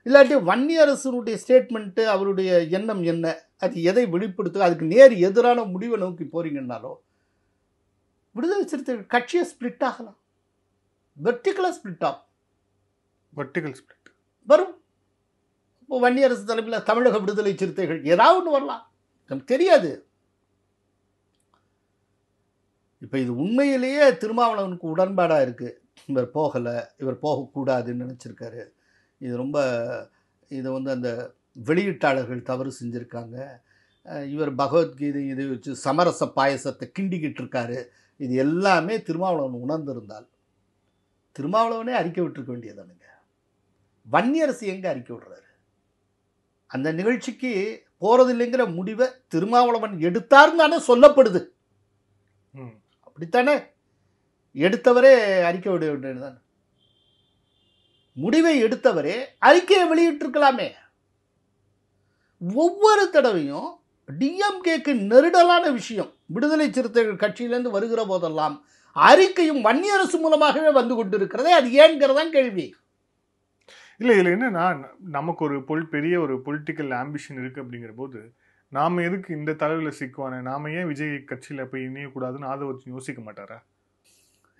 இல்லாட்டி வன்னியரசனுடைய ஸ்டேட்மெண்ட்டு அவருடைய எண்ணம் என்ன, அது எதை வெளிப்படுத்து, அதுக்கு நேர் எதிரான முடிவை நோக்கி போறீங்கன்னாலோ விடுதலை சிறுத்தைகள் கட்சியை ஸ்பிளிட் ஆகலாம். வெர்டிகலாக ஸ்பிளிட் ஆகும். வெர்டிகல் ஸ்பிளிட் வரும். இப்போ வன்னியரசு தலைமையில் தமிழக விடுதலை சிறுத்தைகள் ஏதாவது ஒன்று வரலாம், நமக்கு தெரியாது. இப்போ இது உண்மையிலேயே திருமாவளவனுக்கு உடன்பாடாக இருக்குது. இவர் போகலை, இவர் போகக்கூடாதுன்னு நினச்சிருக்காரு. இது ரொம்ப இதை வந்து அந்த வெளியீட்டாளர்கள் தவறு செஞ்சுருக்காங்க. இவர் பகவத்கீதை இதை வச்சு சமரச பாயசத்தை கிண்டிக்கிட்டு இருக்காரு. இது எல்லாமே திருமாவளவன் உணர்ந்திருந்தால் திருமாவளவனே அறிக்கை விட்டுருக்க வேண்டியதானுங்க. வன்னியரசு எங்கே அறிக்கை விடுறாரு? அந்த நிகழ்ச்சிக்கு போகிறதில்லைங்கிற முடிவை திருமாவளவன் எடுத்தாருன்னு தானே சொல்லப்படுது. அப்படித்தானே? எடுத்தவரே அறிக்கை விட வேண்டியதுதான். முடிவை எடுத்தவரே அறிக்கையை வெளியிட்டிருக்கலாமே. ஒவ்வொரு தடவையும் டிஎம்கேக்கு நெருடலான விஷயம் விடுதலை சிறுத்தைகள் கட்சியிலேருந்து வருகிற போதெல்லாம் அறிக்கையும் வன்னியரசு மூலமாகவே வந்து கொண்டிருக்கிறதே, அது ஏன்கிறதான் கேள்வி. இல்லை இதில் என்னன்னா, நமக்கு ஒரு பெரிய ஒரு பொலிட்டிக்கல் ஆம்பிஷன் இருக்குது அப்படிங்கிற போது நாம் எதுக்கு இந்த தலைவில் சிக்குவானே, நாம் ஏன் விஜய் கட்சியில் போய் இணையக்கூடாதுன்னு ஆதவர்ஜுன் யோசிக்க மாட்டாரா?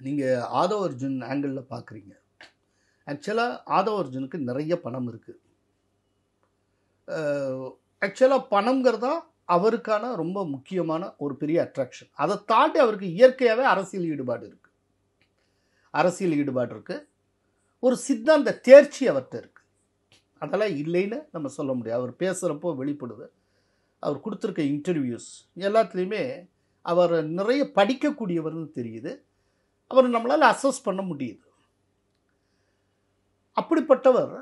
நீங்கள் ஆதவர்ஜுன் ஆங்கிளில் பார்க்குறீங்க. ஆக்சுவலாக ஆதவர்ஜுனுக்கு நிறைய பணம் இருக்குது. ஆக்சுவலாக பணங்கிறதா அவருக்கான ரொம்ப முக்கியமான ஒரு பெரிய அட்ராக்ஷன். அதை தாண்டி அவருக்கு இயற்கையாகவே அரசியல் ஈடுபாடு இருக்குது. ஒரு சித்தாந்த தேர்ச்சி அவர்கிட்ட இருக்குது. அதெல்லாம் இல்லைன்னு நம்ம சொல்ல முடியாது. அவர் பேசுகிறப்போ வெளிப்படுது. அவர் கொடுத்துருக்க இன்டர்வியூஸ் எல்லாத்துலேயுமே அவர் நிறைய படிக்கக்கூடியவர்னு தெரியுது. அவர் நம்மளால் அசஸ் பண்ண முடியுது. அப்படிப்பட்டவர்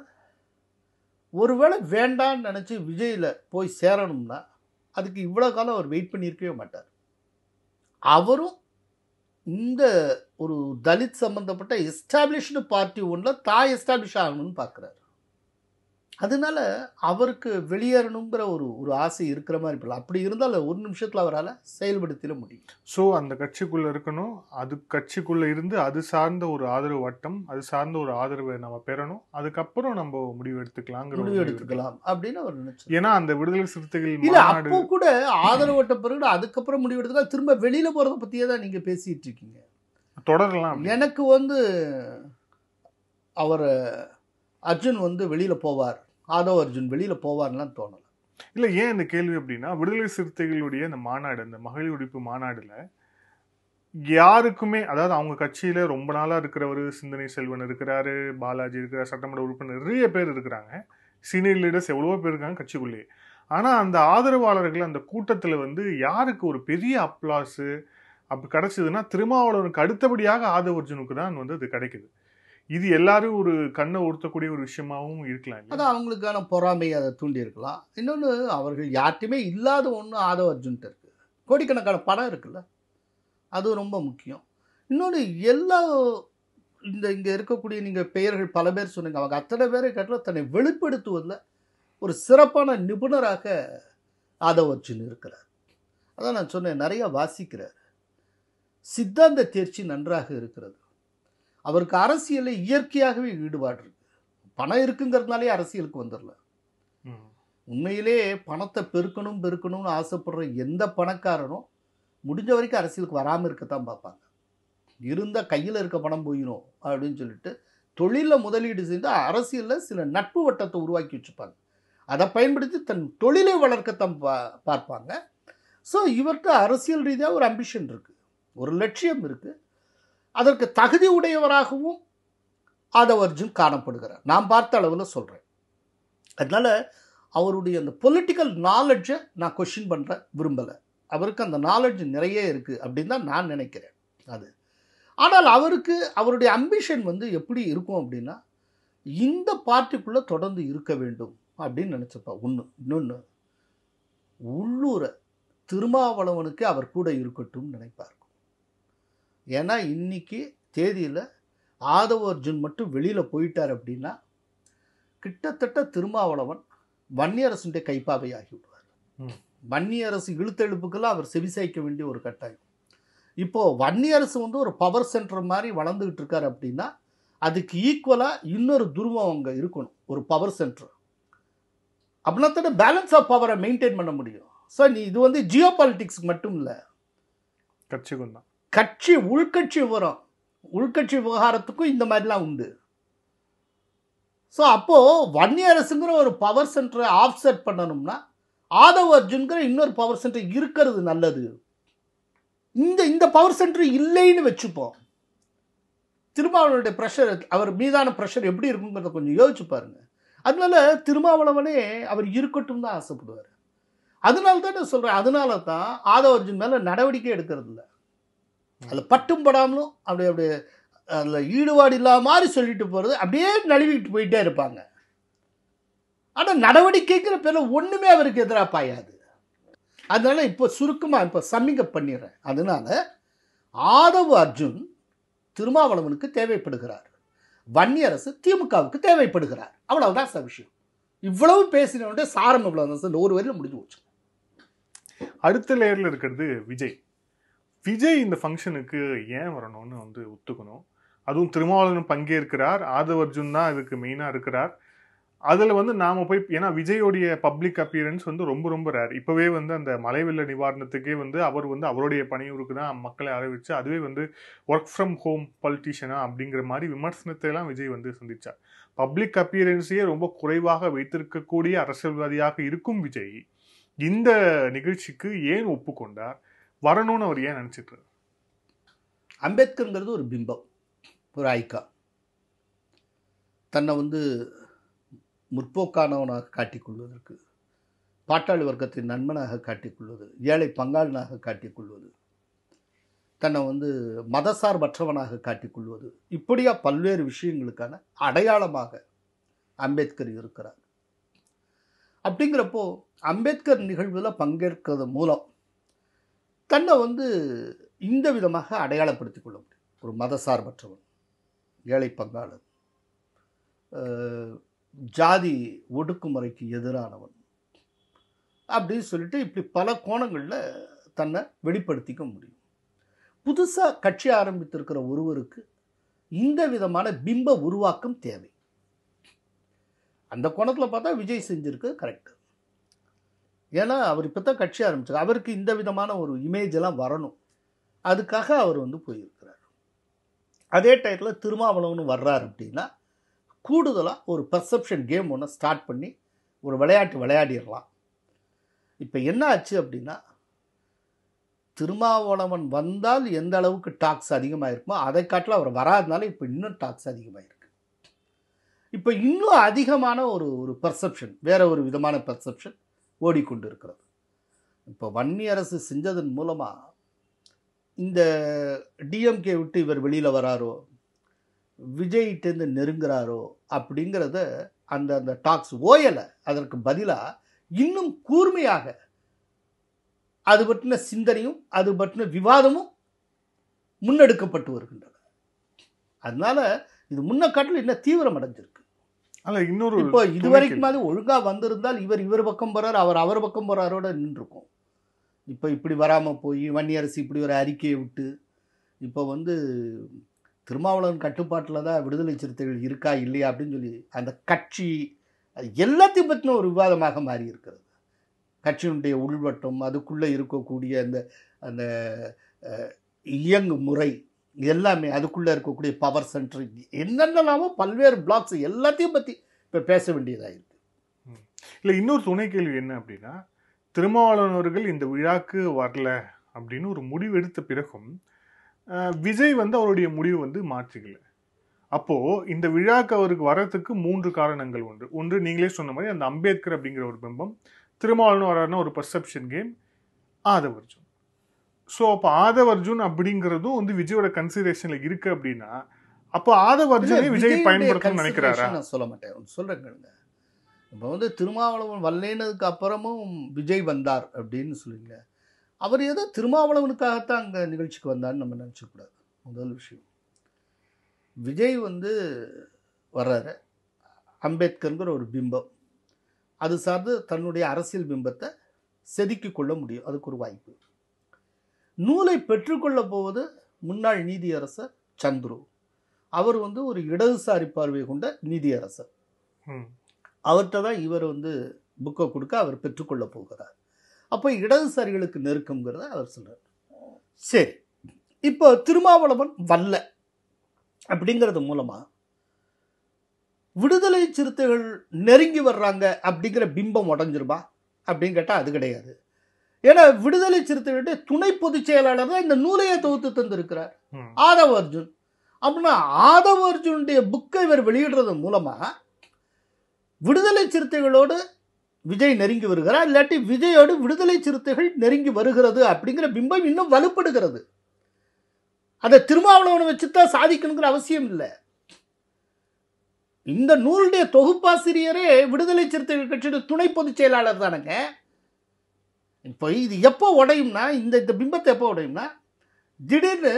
ஒருவேளை வேண்டான்னு நினச்சி விஜயில் போய் சேரணும்னா அதுக்கு இவ்வளோ காலம் அவர் வெயிட் பண்ணியிருக்கவே மாட்டார். அவரும் இந்த ஒரு தலித் சம்பந்தப்பட்ட எஸ்டாப்ளிஷ்டு பார்ட்டி ஒன்றில் தான் எஸ்டாப்ளிஷ் ஆகணும்னு பார்க்குறாரு. அதனால அவருக்கு வெளியேறணுங்கிற ஒரு ஆசை இருக்கிற மாதிரி இருக்கலாம். அப்படி இருந்தாலும் ஒரு நிமிஷத்தில் அவரால் செயல்படுத்திட முடியும். ஸோ அந்த கட்சிக்குள்ளே இருக்கணும், அது கட்சிக்குள்ளே இருந்து அது சார்ந்த ஒரு ஆதரவு வட்டம், அது சார்ந்த ஒரு ஆதரவை நம்ம பெறணும், அதுக்கப்புறம் நம்ம முடிவு எடுத்துக்கலாம் அப்படின்னு அவர் நினைச்சார். ஏன்னா அந்த விடுதலை சிறுத்தைகள் இல்லை அப்போ கூட ஆதரவு வட்ட பிறகு அதுக்கப்புறம் முடிவு எடுத்துக்கலாம். திரும்ப வெளியில் போகிறத பற்றியே தான் நீங்கள் பேசிகிட்டு இருக்கீங்க. தொடரலாம். எனக்கு அவர் அர்ஜுன் வெளியில் போவார், ஆதவ் அர்ஜுன் வெளியில் போவார்லாம் தோணலை. இல்லை ஏன் இந்த கேள்வி அப்படின்னா, விடுதலை சிறுத்தைகளுடைய இந்த மாநாடு, இந்த மகளிர் உடைப்பு மாநாடுல யாருக்குமே, அதாவது அவங்க கட்சியில ரொம்ப நாளா இருக்கிறவர் சிந்தனை செல்வன் இருக்கிறாரு, பாலாஜி இருக்கிறார், சட்டமன்ற உறுப்பினர் நிறைய பேர் இருக்கிறாங்க, சீனியர் லீடர்ஸ் எவ்வளவோ பேர் இருக்காங்க கட்சிக்குள்ளேயே. ஆனா அந்த ஆதரவாளர்கள் அந்த கூட்டத்துல யாருக்கு ஒரு பெரிய அப்ளாஸு அப்படி கிடைச்சதுன்னா திருமாவளவனுக்கு அடுத்தபடியாக ஆதவ் அர்ஜுனுக்கு தான் அது கிடைக்குது. இது எல்லாரும் ஒரு கண்ணை உறுத்தக்கூடிய ஒரு விஷயமாவும் இருக்கலாம். அதான் அவங்களுக்கான பொறாமை அதை தூண்டி இருக்கலாம். இன்னொன்று, அவர்கள் யார்ட்டுமே இல்லாத ஒன்று ஆதவ் அர்ஜுன்ட்டு இருக்குது. கோடிக்கணக்கான பணம் இருக்குல்ல, அது ரொம்ப முக்கியம். இன்னொன்று, எல்லா இங்கே இருக்கக்கூடிய நீங்கள் பெயர்கள் பல பேர் சொன்னீங்க, அவங்க அத்தனை பேரை கேட்டால் தன்னை வெளிப்படுத்துவதில் ஒரு சிறப்பான நிபுணராக ஆதவ் அர்ஜுன் இருக்கிறார். அதான் நான் சொன்னேன், நிறைய வாசிக்கிறார், சித்தாந்த தேர்ச்சி நன்றாக இருக்கிறது. அவருக்கு அரசியலில் இயற்கையாகவே ஈடுபாடு இருக்கு. பணம் இருக்குங்கிறதுனாலே அரசியலுக்கு வந்துடல. உண்மையிலே பணத்தை பெருக்கணும்னு ஆசைப்படுற எந்த பணக்காரனும் முடிஞ்ச வரைக்கும் அரசியலுக்கு வராமல் இருக்கத்தான் பார்ப்பாங்க. இருந்தால் கையில் இருக்க பணம் போயிடும் அப்படின்னு சொல்லிட்டு தொழிலில் முதலீடு செய்து அரசியலில் சில நட்பு வட்டத்தை உருவாக்கி வச்சுப்பாங்க. அதை பயன்படுத்தி தன் தொழிலை வளர்க்கத்தான் பார்ப்பாங்க. ஸோ இவர்கிட்ட அரசியல் ரீதியாக ஒரு அம்பிஷன் இருக்குது, ஒரு லட்சியம் இருக்குது. அதற்கு தகுதி உடையவராகவும் ஆதவ் அர்ஜுன் காணப்படுகிறார், நான் பார்த்த அளவில் சொல்கிறேன். அதனால் அவருடைய அந்த பொலிட்டிக்கல் நாலெட்ஜை நான் கொஸ்டின் பண்ணுற விரும்பலை. அவருக்கு அந்த நாலெட்ஜ் நிறைய இருக்குது அப்படின்னு தான் நான் நினைக்கிறேன். அது ஆனால் அவருடைய அம்பிஷன் எப்படி இருக்கும் அப்படின்னா, இந்த பார்ட்டிக்குள்ளே தொடர்ந்து இருக்க வேண்டும் அப்படின்னு நினச்சப்பா ஒன்று. இன்னொன்று, உள்ளூரை திருமாவளவனுக்கு அவர் கூட இருக்கட்டும் நினைப்பார். ஏன்னா இன்னைக்கு தேதியில் ஆதவ் அர்ஜுன் மட்டும் வெளியில் போயிட்டார் அப்படின்னா கிட்டத்தட்ட திருமாவளவன் வன்னியரசுடைய கைப்பாவை ஆகிவிடுவார். வன்னியரசு இழுத்தெழுப்புக்கெல்லாம் அவர் செவிசாய்க்க வேண்டிய ஒரு கட்டாயம். இப்போது வன்னியரசு ஒரு பவர் சென்டர் மாதிரி வளர்ந்துக்கிட்டு இருக்கார் அப்படின்னா அதுக்கு ஈக்குவலாக இன்னொரு துருவம் அங்கே இருக்கணும், ஒரு பவர் சென்டர். அப்படின்னா தானே பேலன்ஸ் ஆஃப் பவரை மெயின்டைன் பண்ண முடியும். ஸோ இது ஜியோ பாலிட்டிக்ஸ்க்கு மட்டும் இல்லை, கட்சிக்கும் தான், உள்கட்சி விவகாரத்துக்கும் இந்த மாதிரிலாம் உண்டு. ஸோ அப்போது வன்னியரசுங்கிற ஒரு பவர் சென்டரை ஆஃப்செட் பண்ணணும்னா ஆதவ் அர்ஜுன்கிற இன்னொரு பவர் சென்டர் இருக்கிறது நல்லது. இந்த பவர் சென்டர் இல்லைன்னு வச்சுப்போம், திருமாவளவனுடைய ப்ரெஷர், அவர் மீதான ப்ரெஷர் எப்படி இருக்குங்கிறத கொஞ்சம் யோசிச்சு பாருங்க. அதனால திருமாவளவனே அவர் இருக்கட்டும் தான் ஆசைப்படுவார். அதனால தான் நான் சொல்கிறேன், அதனால தான் ஆதவ் அர்ஜுன் மேலே நடவடிக்கை எடுக்கிறது இல்லை. அதில் பட்டும் படாமலும் அப்படியே அதில் ஈடுபாடு இல்லாத மாதிரி சொல்லிட்டு போகிறது, அப்படியே நழுவிட்டு போயிட்டே இருப்பாங்க. ஆனால் நடவடிக்கைங்கிற பேரில் ஒன்றுமே அவருக்கு எதிராக பாயாது. அதனால இப்போ சுருக்கமாக சம்மிங்கப் பண்ணிடுறேன். அதனால ஆதவ் அர்ஜுன் திருமாவளவனுக்கு தேவைப்படுகிறார், வன்னியரசு திமுகவுக்கு தேவைப்படுகிறார். அவ்வளவுதான் சார் விஷயம். இவ்வளவு பேசினோட சாரம் இவ்வளவு ஒரு வரையில் முடிஞ்சு போச்சு. அடுத்த லேயர்ல இருக்கிறது விஜய். விஜய் இந்த ஃபங்க்ஷனுக்கு ஏன் வரணும்னு வந்து ஒத்துக்கணும். அதுவும் திருமாவளவன் பங்கேற்கிறார், ஆதவ் அர்ஜுன் தான் இதுக்கு மெயினாக இருக்கிறார். அதில் வந்து நாம் போய், ஏன்னா விஜயோடைய பப்ளிக் அப்பியரன்ஸ் வந்து ரொம்ப ரொம்ப ரேர். இப்போவே வந்து அந்த மழை வெள்ள நிவாரணத்துக்கே வந்து அவர் வந்து அவருடைய பணியூருக்கு தான் மக்களை அறிவிச்சு, அதுவே வந்து ஒர்க் ஃப்ரம் ஹோம் பொலிட்டிஷியனா அப்படிங்கிற மாதிரி விமர்சனத்தை எல்லாம் விஜய் வந்து சந்திச்சார். பப்ளிக் அப்பியரன்ஸையே ரொம்ப குறைவாக வைத்திருக்கக்கூடிய அரசியல்வாதியாக இருக்கும் விஜய் இந்த நிகழ்ச்சிக்கு ஏன் ஒப்புக்கொண்டார், வரணும்னு அவர் ஏன் நினைச்சிட்டு? அம்பேத்கர்ங்கிறது ஒரு பிம்பம், ஒரு ஐக்கா. தன்னை வந்து முற்போக்கானவனாக காட்டிக்கொள்வதற்கு, பாட்டாளி வர்க்கத்தின் நண்பனாக காட்டிக்கொள்வது, ஏழை பங்காளனாக காட்டிக்கொள்வது, தன்னை வந்து மதசார்பற்றவனாக காட்டிக்கொள்வது, இப்படியா பல்வேறு விஷயங்களுக்கான அடையாளமாக அம்பேத்கர் இருக்கிறார். அப்படிங்கிறப்போ அம்பேத்கர் நிகழ்வில் பங்கேற்கிறது மூலம் தன்னை வந்து இந்த விதமாக அடையாளப்படுத்திக் கொள்ள முடியும். ஒரு மதசார்பற்றவன், ஏழை பங்காளன், ஜாதி ஒடுக்குமுறைக்கு எதிரானவன் அப்படின்னு சொல்லிட்டு இப்படி பல கோணங்களில் தன்னை வெளிப்படுத்திக்க முடியும். புதுசாக கட்சி ஆரம்பித்திருக்கிற ஒருவருக்கு இந்த விதமான பிம்ப உருவாக்கம் தேவை. அந்த கோணத்தில் பார்த்தா விஜய் செஞ்சிருக்கு கரெக்டு. ஏன்னா அவர் இப்போ தான் கட்சி ஆரம்பிச்சார், அவருக்கு இந்த விதமான ஒரு இமேஜ் எல்லாம் வரணும், அதுக்காக அவர் வந்து போயிருக்கிறார். அதே டயத்தில் திருமாவளவன் வர்றார் அப்படின்னா கூடுதலாக ஒரு பர்செப்ஷன் கேம் ஒன்று ஸ்டார்ட் பண்ணி ஒரு விளையாட்டு விளையாடிடலாம். இப்போ என்ன ஆச்சு அப்படின்னா, திருமாவளவன் வந்தால் எந்த அளவுக்கு டாக்ஸ் அதிகமாக இருக்குமோ அதை காட்டில் அவர் வராதனால இப்போ இன்னும் டாக்ஸ் அதிகமாக இருக்கு. இப்போ இன்னும் அதிகமான ஒரு பர்செப்ஷன், வேற ஒரு விதமான பர்செப்ஷன் ஓடிக்கொண்டு இருக்கிறது. இப்போ வன்னி அரசு செஞ்சதன் மூலமாக இந்த டிஎம்கே விட்டு இவர் வெளியில் வராரோ, விஜய்கிட்டேருந்து நெருங்குறாரோ அப்படிங்கிறத அந்த அந்த டாக்ஸ் ஓயலை. அதற்கு பதிலாக இன்னும் கூர்மையாக அது பற்றின சிந்தனையும் அது பற்றின விவாதமும் முன்னெடுக்கப்பட்டு வருகின்றன. அதனால இது முன்ன காட்டில் இன்னும் தீவிரம் அடைஞ்சிருக்கு. இப்போ இதுவரைக்கும் மாதிரி ஒழுங்காக வந்திருந்தால் இவர் பக்கம் போறார், அவர் பக்கம் போறாரோட நின்றுருக்கும். இப்போ இப்படி வராமல் போய் வன்னியரசு இப்படி ஒரு அறிக்கையை விட்டு இப்போ வந்து திருமாவளவன் கட்டுப்பாட்டில் தான் விடுதலை சிறுத்தைகள் இருக்கா இல்லையா அப்படின்னு சொல்லி அந்த கட்சி அது எல்லாத்தையும் பற்றின ஒரு விவாதமாக மாறி இருக்கிறது. கட்சியினுடைய உள்வட்டம், அதுக்குள்ளே இருக்கக்கூடிய அந்த அந்த இயங்கு முறை எல்லாமே, அதுக்குள்ளே இருக்கக்கூடிய பவர் சென்டர், என்னென்னலாமோ பல்வேறு பிளாக்ஸ் எல்லாத்தையும் பற்றி இப்போ பேச வேண்டியதாக இருக்குது. இல்லை, இன்னொரு துணை கேள்வி என்ன அப்படின்னா, திருமாவளவன் அவர்கள் இந்த விழாக்கு வரல அப்படின்னு ஒரு முடிவு எடுத்த பிறகும் விஜய் வந்து அவருடைய முடிவு வந்து மாற்றிக்கல. அப்போது இந்த விழாக்கு அவருக்கு வர்றதுக்கு 3 காரணங்கள் உண்டு. ஒன்று, நீங்களே சொன்ன மாதிரி அந்த அம்பேத்கர் அப்படிங்கிற ஒரு பிம்பம், திருமாவளவன் வர்றாருன்னா ஒரு perception game, Aadhav Arjun. So அப்போ ஆதவ் அர்ஜுன் அப்படிங்கிறதும் வந்து விஜயோட கன்சிடரேஷனில் இருக்கு அப்படின்னா, அப்போ ஆதவ் அர்ஜுனை விஜய் பயன்படுத்தணும்னு நினைக்கிறாரா? நான் சொல்ல மாட்டேன், சொல்கிறேங்க. இப்போ வந்து திருமாவளவன் வல்லேனதுக்கு அப்புறமும் விஜய் வந்தார் அப்படின்னு சொல்லுங்க. அவர் ஏதோ திருமாவளவனுக்காகத்தான் அங்கே நிகழ்ச்சிக்கு வந்தார்னு நம்ம நினச்சக்கூடாது. முதல் விஷயம், விஜய் வந்து வர்றாரு, அம்பேத்கருங்கிற ஒரு பிம்பம், அது சார்ந்து தன்னுடைய அரசியல் பிம்பத்தை செதுக்கி கொள்ள முடியும். அதுக்கு ஒரு வாய்ப்பு. நூலை பெற்றுக்கொள்ள போவது முன்னாள் நீதியரசர் சந்துரு. அவர் வந்து ஒரு இடதுசாரி பார்வை கொண்ட நீதியரசர். அவர்கிட்ட தான் இவர் வந்து புக்கை கொடுக்க அவர் பெற்றுக்கொள்ள போகிறார். அப்போ இடதுசாரிகளுக்கு நெருக்கம்ங்கிறத அவர் சொல்றார். சரி, இப்போ திருமாவளவன் வல்ல அப்படிங்கிறது மூலமா விடுதலை சிறுத்தைகள் நெருங்கி வர்றாங்க அப்படிங்கிற பிம்பம் உடஞ்சிருமா அப்படின்னு கேட்டால் அது கிடையாது. ஏன்னா விடுதலை சிறுத்தைகளுடைய துணை பொதுச் செயலாளர் தான் இந்த நூலையை தொகுத்து தந்திருக்கிறார், ஆதவ் அர்ஜுன். அப்படின்னா ஆதவ் அர்ஜுனுடைய புக்கை இவர் வெளியிடுறது மூலமா விடுதலை சிறுத்தைகளோடு விஜய் நெருங்கி வருகிறார், இல்லாட்டி விஜயோடு விடுதலை சிறுத்தைகள் நெருங்கி வருகிறது அப்படிங்கிற பிம்பம் இன்னும் வலுப்படுகிறது. அதை திருமாவளவனை வச்சுதான் சாதிக்கணுங்கிற அவசியம் இல்லை. இந்த நூலுடைய தொகுப்பாசிரியரே விடுதலை சிறுத்தைகள் கட்சியோட துணை பொதுச் செயலாளர் தானுங்க. இப்போ இது எப்போ உடையும்னா, இந்த பிம்பத்தை எப்போ உடையும்னா, திடீர்னு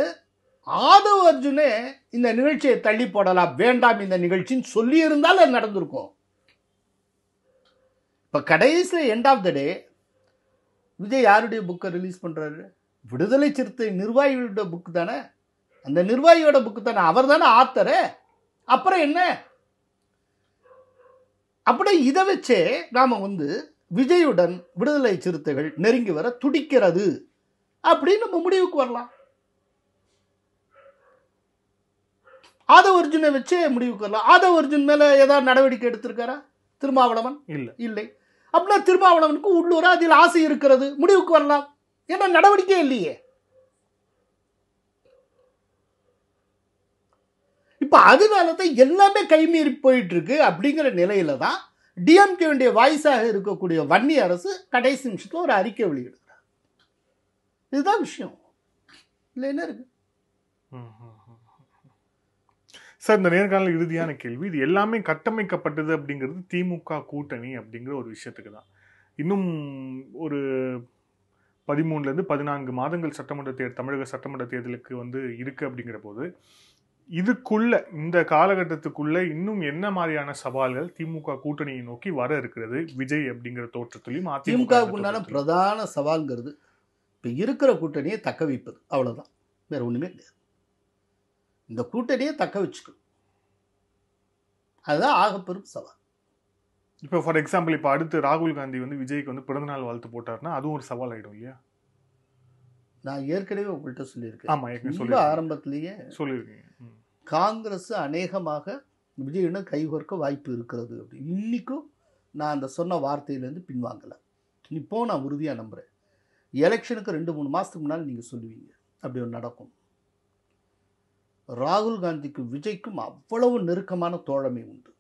ஆதவ் அர்ஜுனே இந்த நிகழ்ச்சியை தள்ளி போடலாம், வேண்டாம் இந்த நிகழ்ச்சின்னு சொல்லி இருந்தால் அது நடந்திருக்கும். இப்போ கடைசியில் எண்ட் ஆஃப் த டே விஜய் யாருடைய புக்கை ரிலீஸ் பண்றாரு? விடுதலை சிறுத்தை நிர்வாகியோட புக் தானே, அந்த நிர்வாகியோட புக்கு தானே, அவர் தானே ஆத்தரு. அப்புறம் என்ன? அப்படி இதை வச்சே நாம விஜயுடன் விடுதலை சிறுத்தைகள் நெருங்கி வர துடிக்கிறது அப்படின்னு நம்ம முடிவுக்கு வரலாம். ஆதவர்ஜுனை வச்சே முடிவுக்கு வரலாம். ஆதவர்ஜுன் மேல ஏதாவது நடவடிக்கை எடுத்திருக்காரா திருமாவளவன்? இல்லை. அப்படின்னா திருமாவளவனுக்கு உள்ளூர அதில் ஆசை இருக்கிறது, முடிவுக்கு வரலாம். ஏன்னா நடவடிக்கை இல்லையே. இப்ப அதனாலதான் எல்லாமே கைமீறி போயிட்டு இருக்கு. அப்படிங்கிற நிலையில தான் டிஎம்கே வேண்டிய வாய்ஸாக இருக்கக்கூடிய வன்னி அரசு கடைசி நிமிஷத்துல ஒரு அறிக்கை வெளியிடுகிறார். இதுதான் விஷயம். இல்ல என்ன இருக்கு சார்? இந்த நேர்காணல் இறுதியான கேள்வி, இது எல்லாமே கட்டமைக்கப்பட்டது அப்படிங்கிறது திமுக கூட்டணி அப்படிங்கிற ஒரு விஷயத்துக்கு தான். இன்னும் ஒரு 13-14 மாதங்கள் தமிழக சட்டமன்ற தேர்தலுக்கு இருக்கு அப்படிங்கிற போது, இதுக்குள்ள இந்த காலகட்டத்துக்குள்ள இன்னும் என்ன மாதிரியான சவால்கள் திமுக கூட்டணியை நோக்கி வர இருக்கிறது விஜய் அப்படிங்கிற தோற்றத்திலையும் திமுக பிரதான சவால்ங்கிறது இப்ப இருக்கிற கூட்டணியை தக்க வைப்பது, அவ்வளவுதான், வேற ஒண்ணுமே கிடையாது. இந்த கூட்டணியை தக்க வச்சுக்கணும், அதுதான் ஆகப்பெரும் சவால். இப்போ ஃபார் எக்ஸாம்பிள் இப்போ அடுத்து ராகுல் காந்தி விஜய்க்கு பிறந்தநாள் வாழ்த்து போட்டாருன்னா அதுவும் ஒரு சவால் ஆயிடும் இல்லையா? நான் ஏற்கனவே உங்கள்கிட்ட சொல்லியிருக்கேன். ஆமா, ஆரம்பத்திலேயே சொல்லியிருக்கேன். காங்கிரஸ் அநேகமாக விஜயுடன் கைகோர்க்க வாய்ப்பு இருக்கிறது அப்படி. இன்னைக்கும் நான் அந்த சொன்ன வார்த்தையிலேருந்து பின்வாங்கலை. இப்போ நான் உறுதியாக நம்புகிறேன். எலெக்ஷனுக்கு 2-3 மாதத்துக்கு முன்னால் நீங்கள் சொல்லுவீங்க அப்படி ஒன்று நடக்கும். ராகுல் காந்திக்கும் விஜய்க்கும் அவ்வளவு நெருக்கமான தோழமை உண்டு,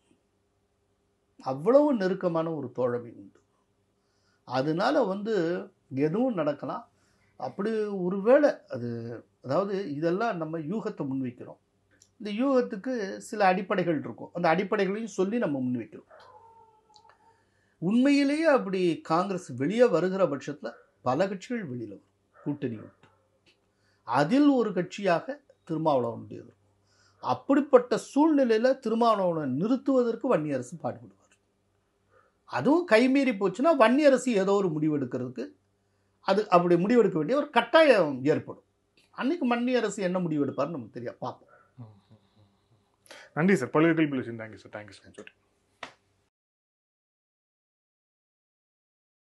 அவ்வளவு நெருக்கமான ஒரு தோழமை உண்டு. அதனால எதுவும் நடக்கலாம். அப்படி ஒருவேளை அதாவது இதெல்லாம் நம்ம யூகத்தை முன்வைக்கிறோம். இந்த யூகத்துக்கு சில அடிப்படைகள் இருக்கும், அந்த அடிப்படைகளையும் சொல்லி நம்ம முன்வைக்கிறோம். உண்மையிலேயே அப்படி காங்கிரஸ் வெளியே வருகிற பட்சத்தில் பல கட்சிகள் வெளியில் வரும், கூட்டணி விட்டு. அதில் ஒரு கட்சியாக திருமாவளவனுடையது. அப்படிப்பட்ட சூழ்நிலையில் திருமாவளவனை நிறுத்துவதற்கு வன்னி அரசு பாடுபடுவார். அதுவும் கைமீறி போச்சுன்னா வன்னி அரசு ஏதோ ஒரு முடிவெடுக்கிறதுக்கு அப்படி முடிவெடுக்க வேண்டிய ஒரு கட்டாயம் ஏற்படும். அன்னைக்கு வன்னி அரசு என்ன முடிவெடுப்பார்னு நமக்கு தெரியாது, பார்ப்போம். நன்றி சார். பல்வேறு கேள்வி. Thank you sir.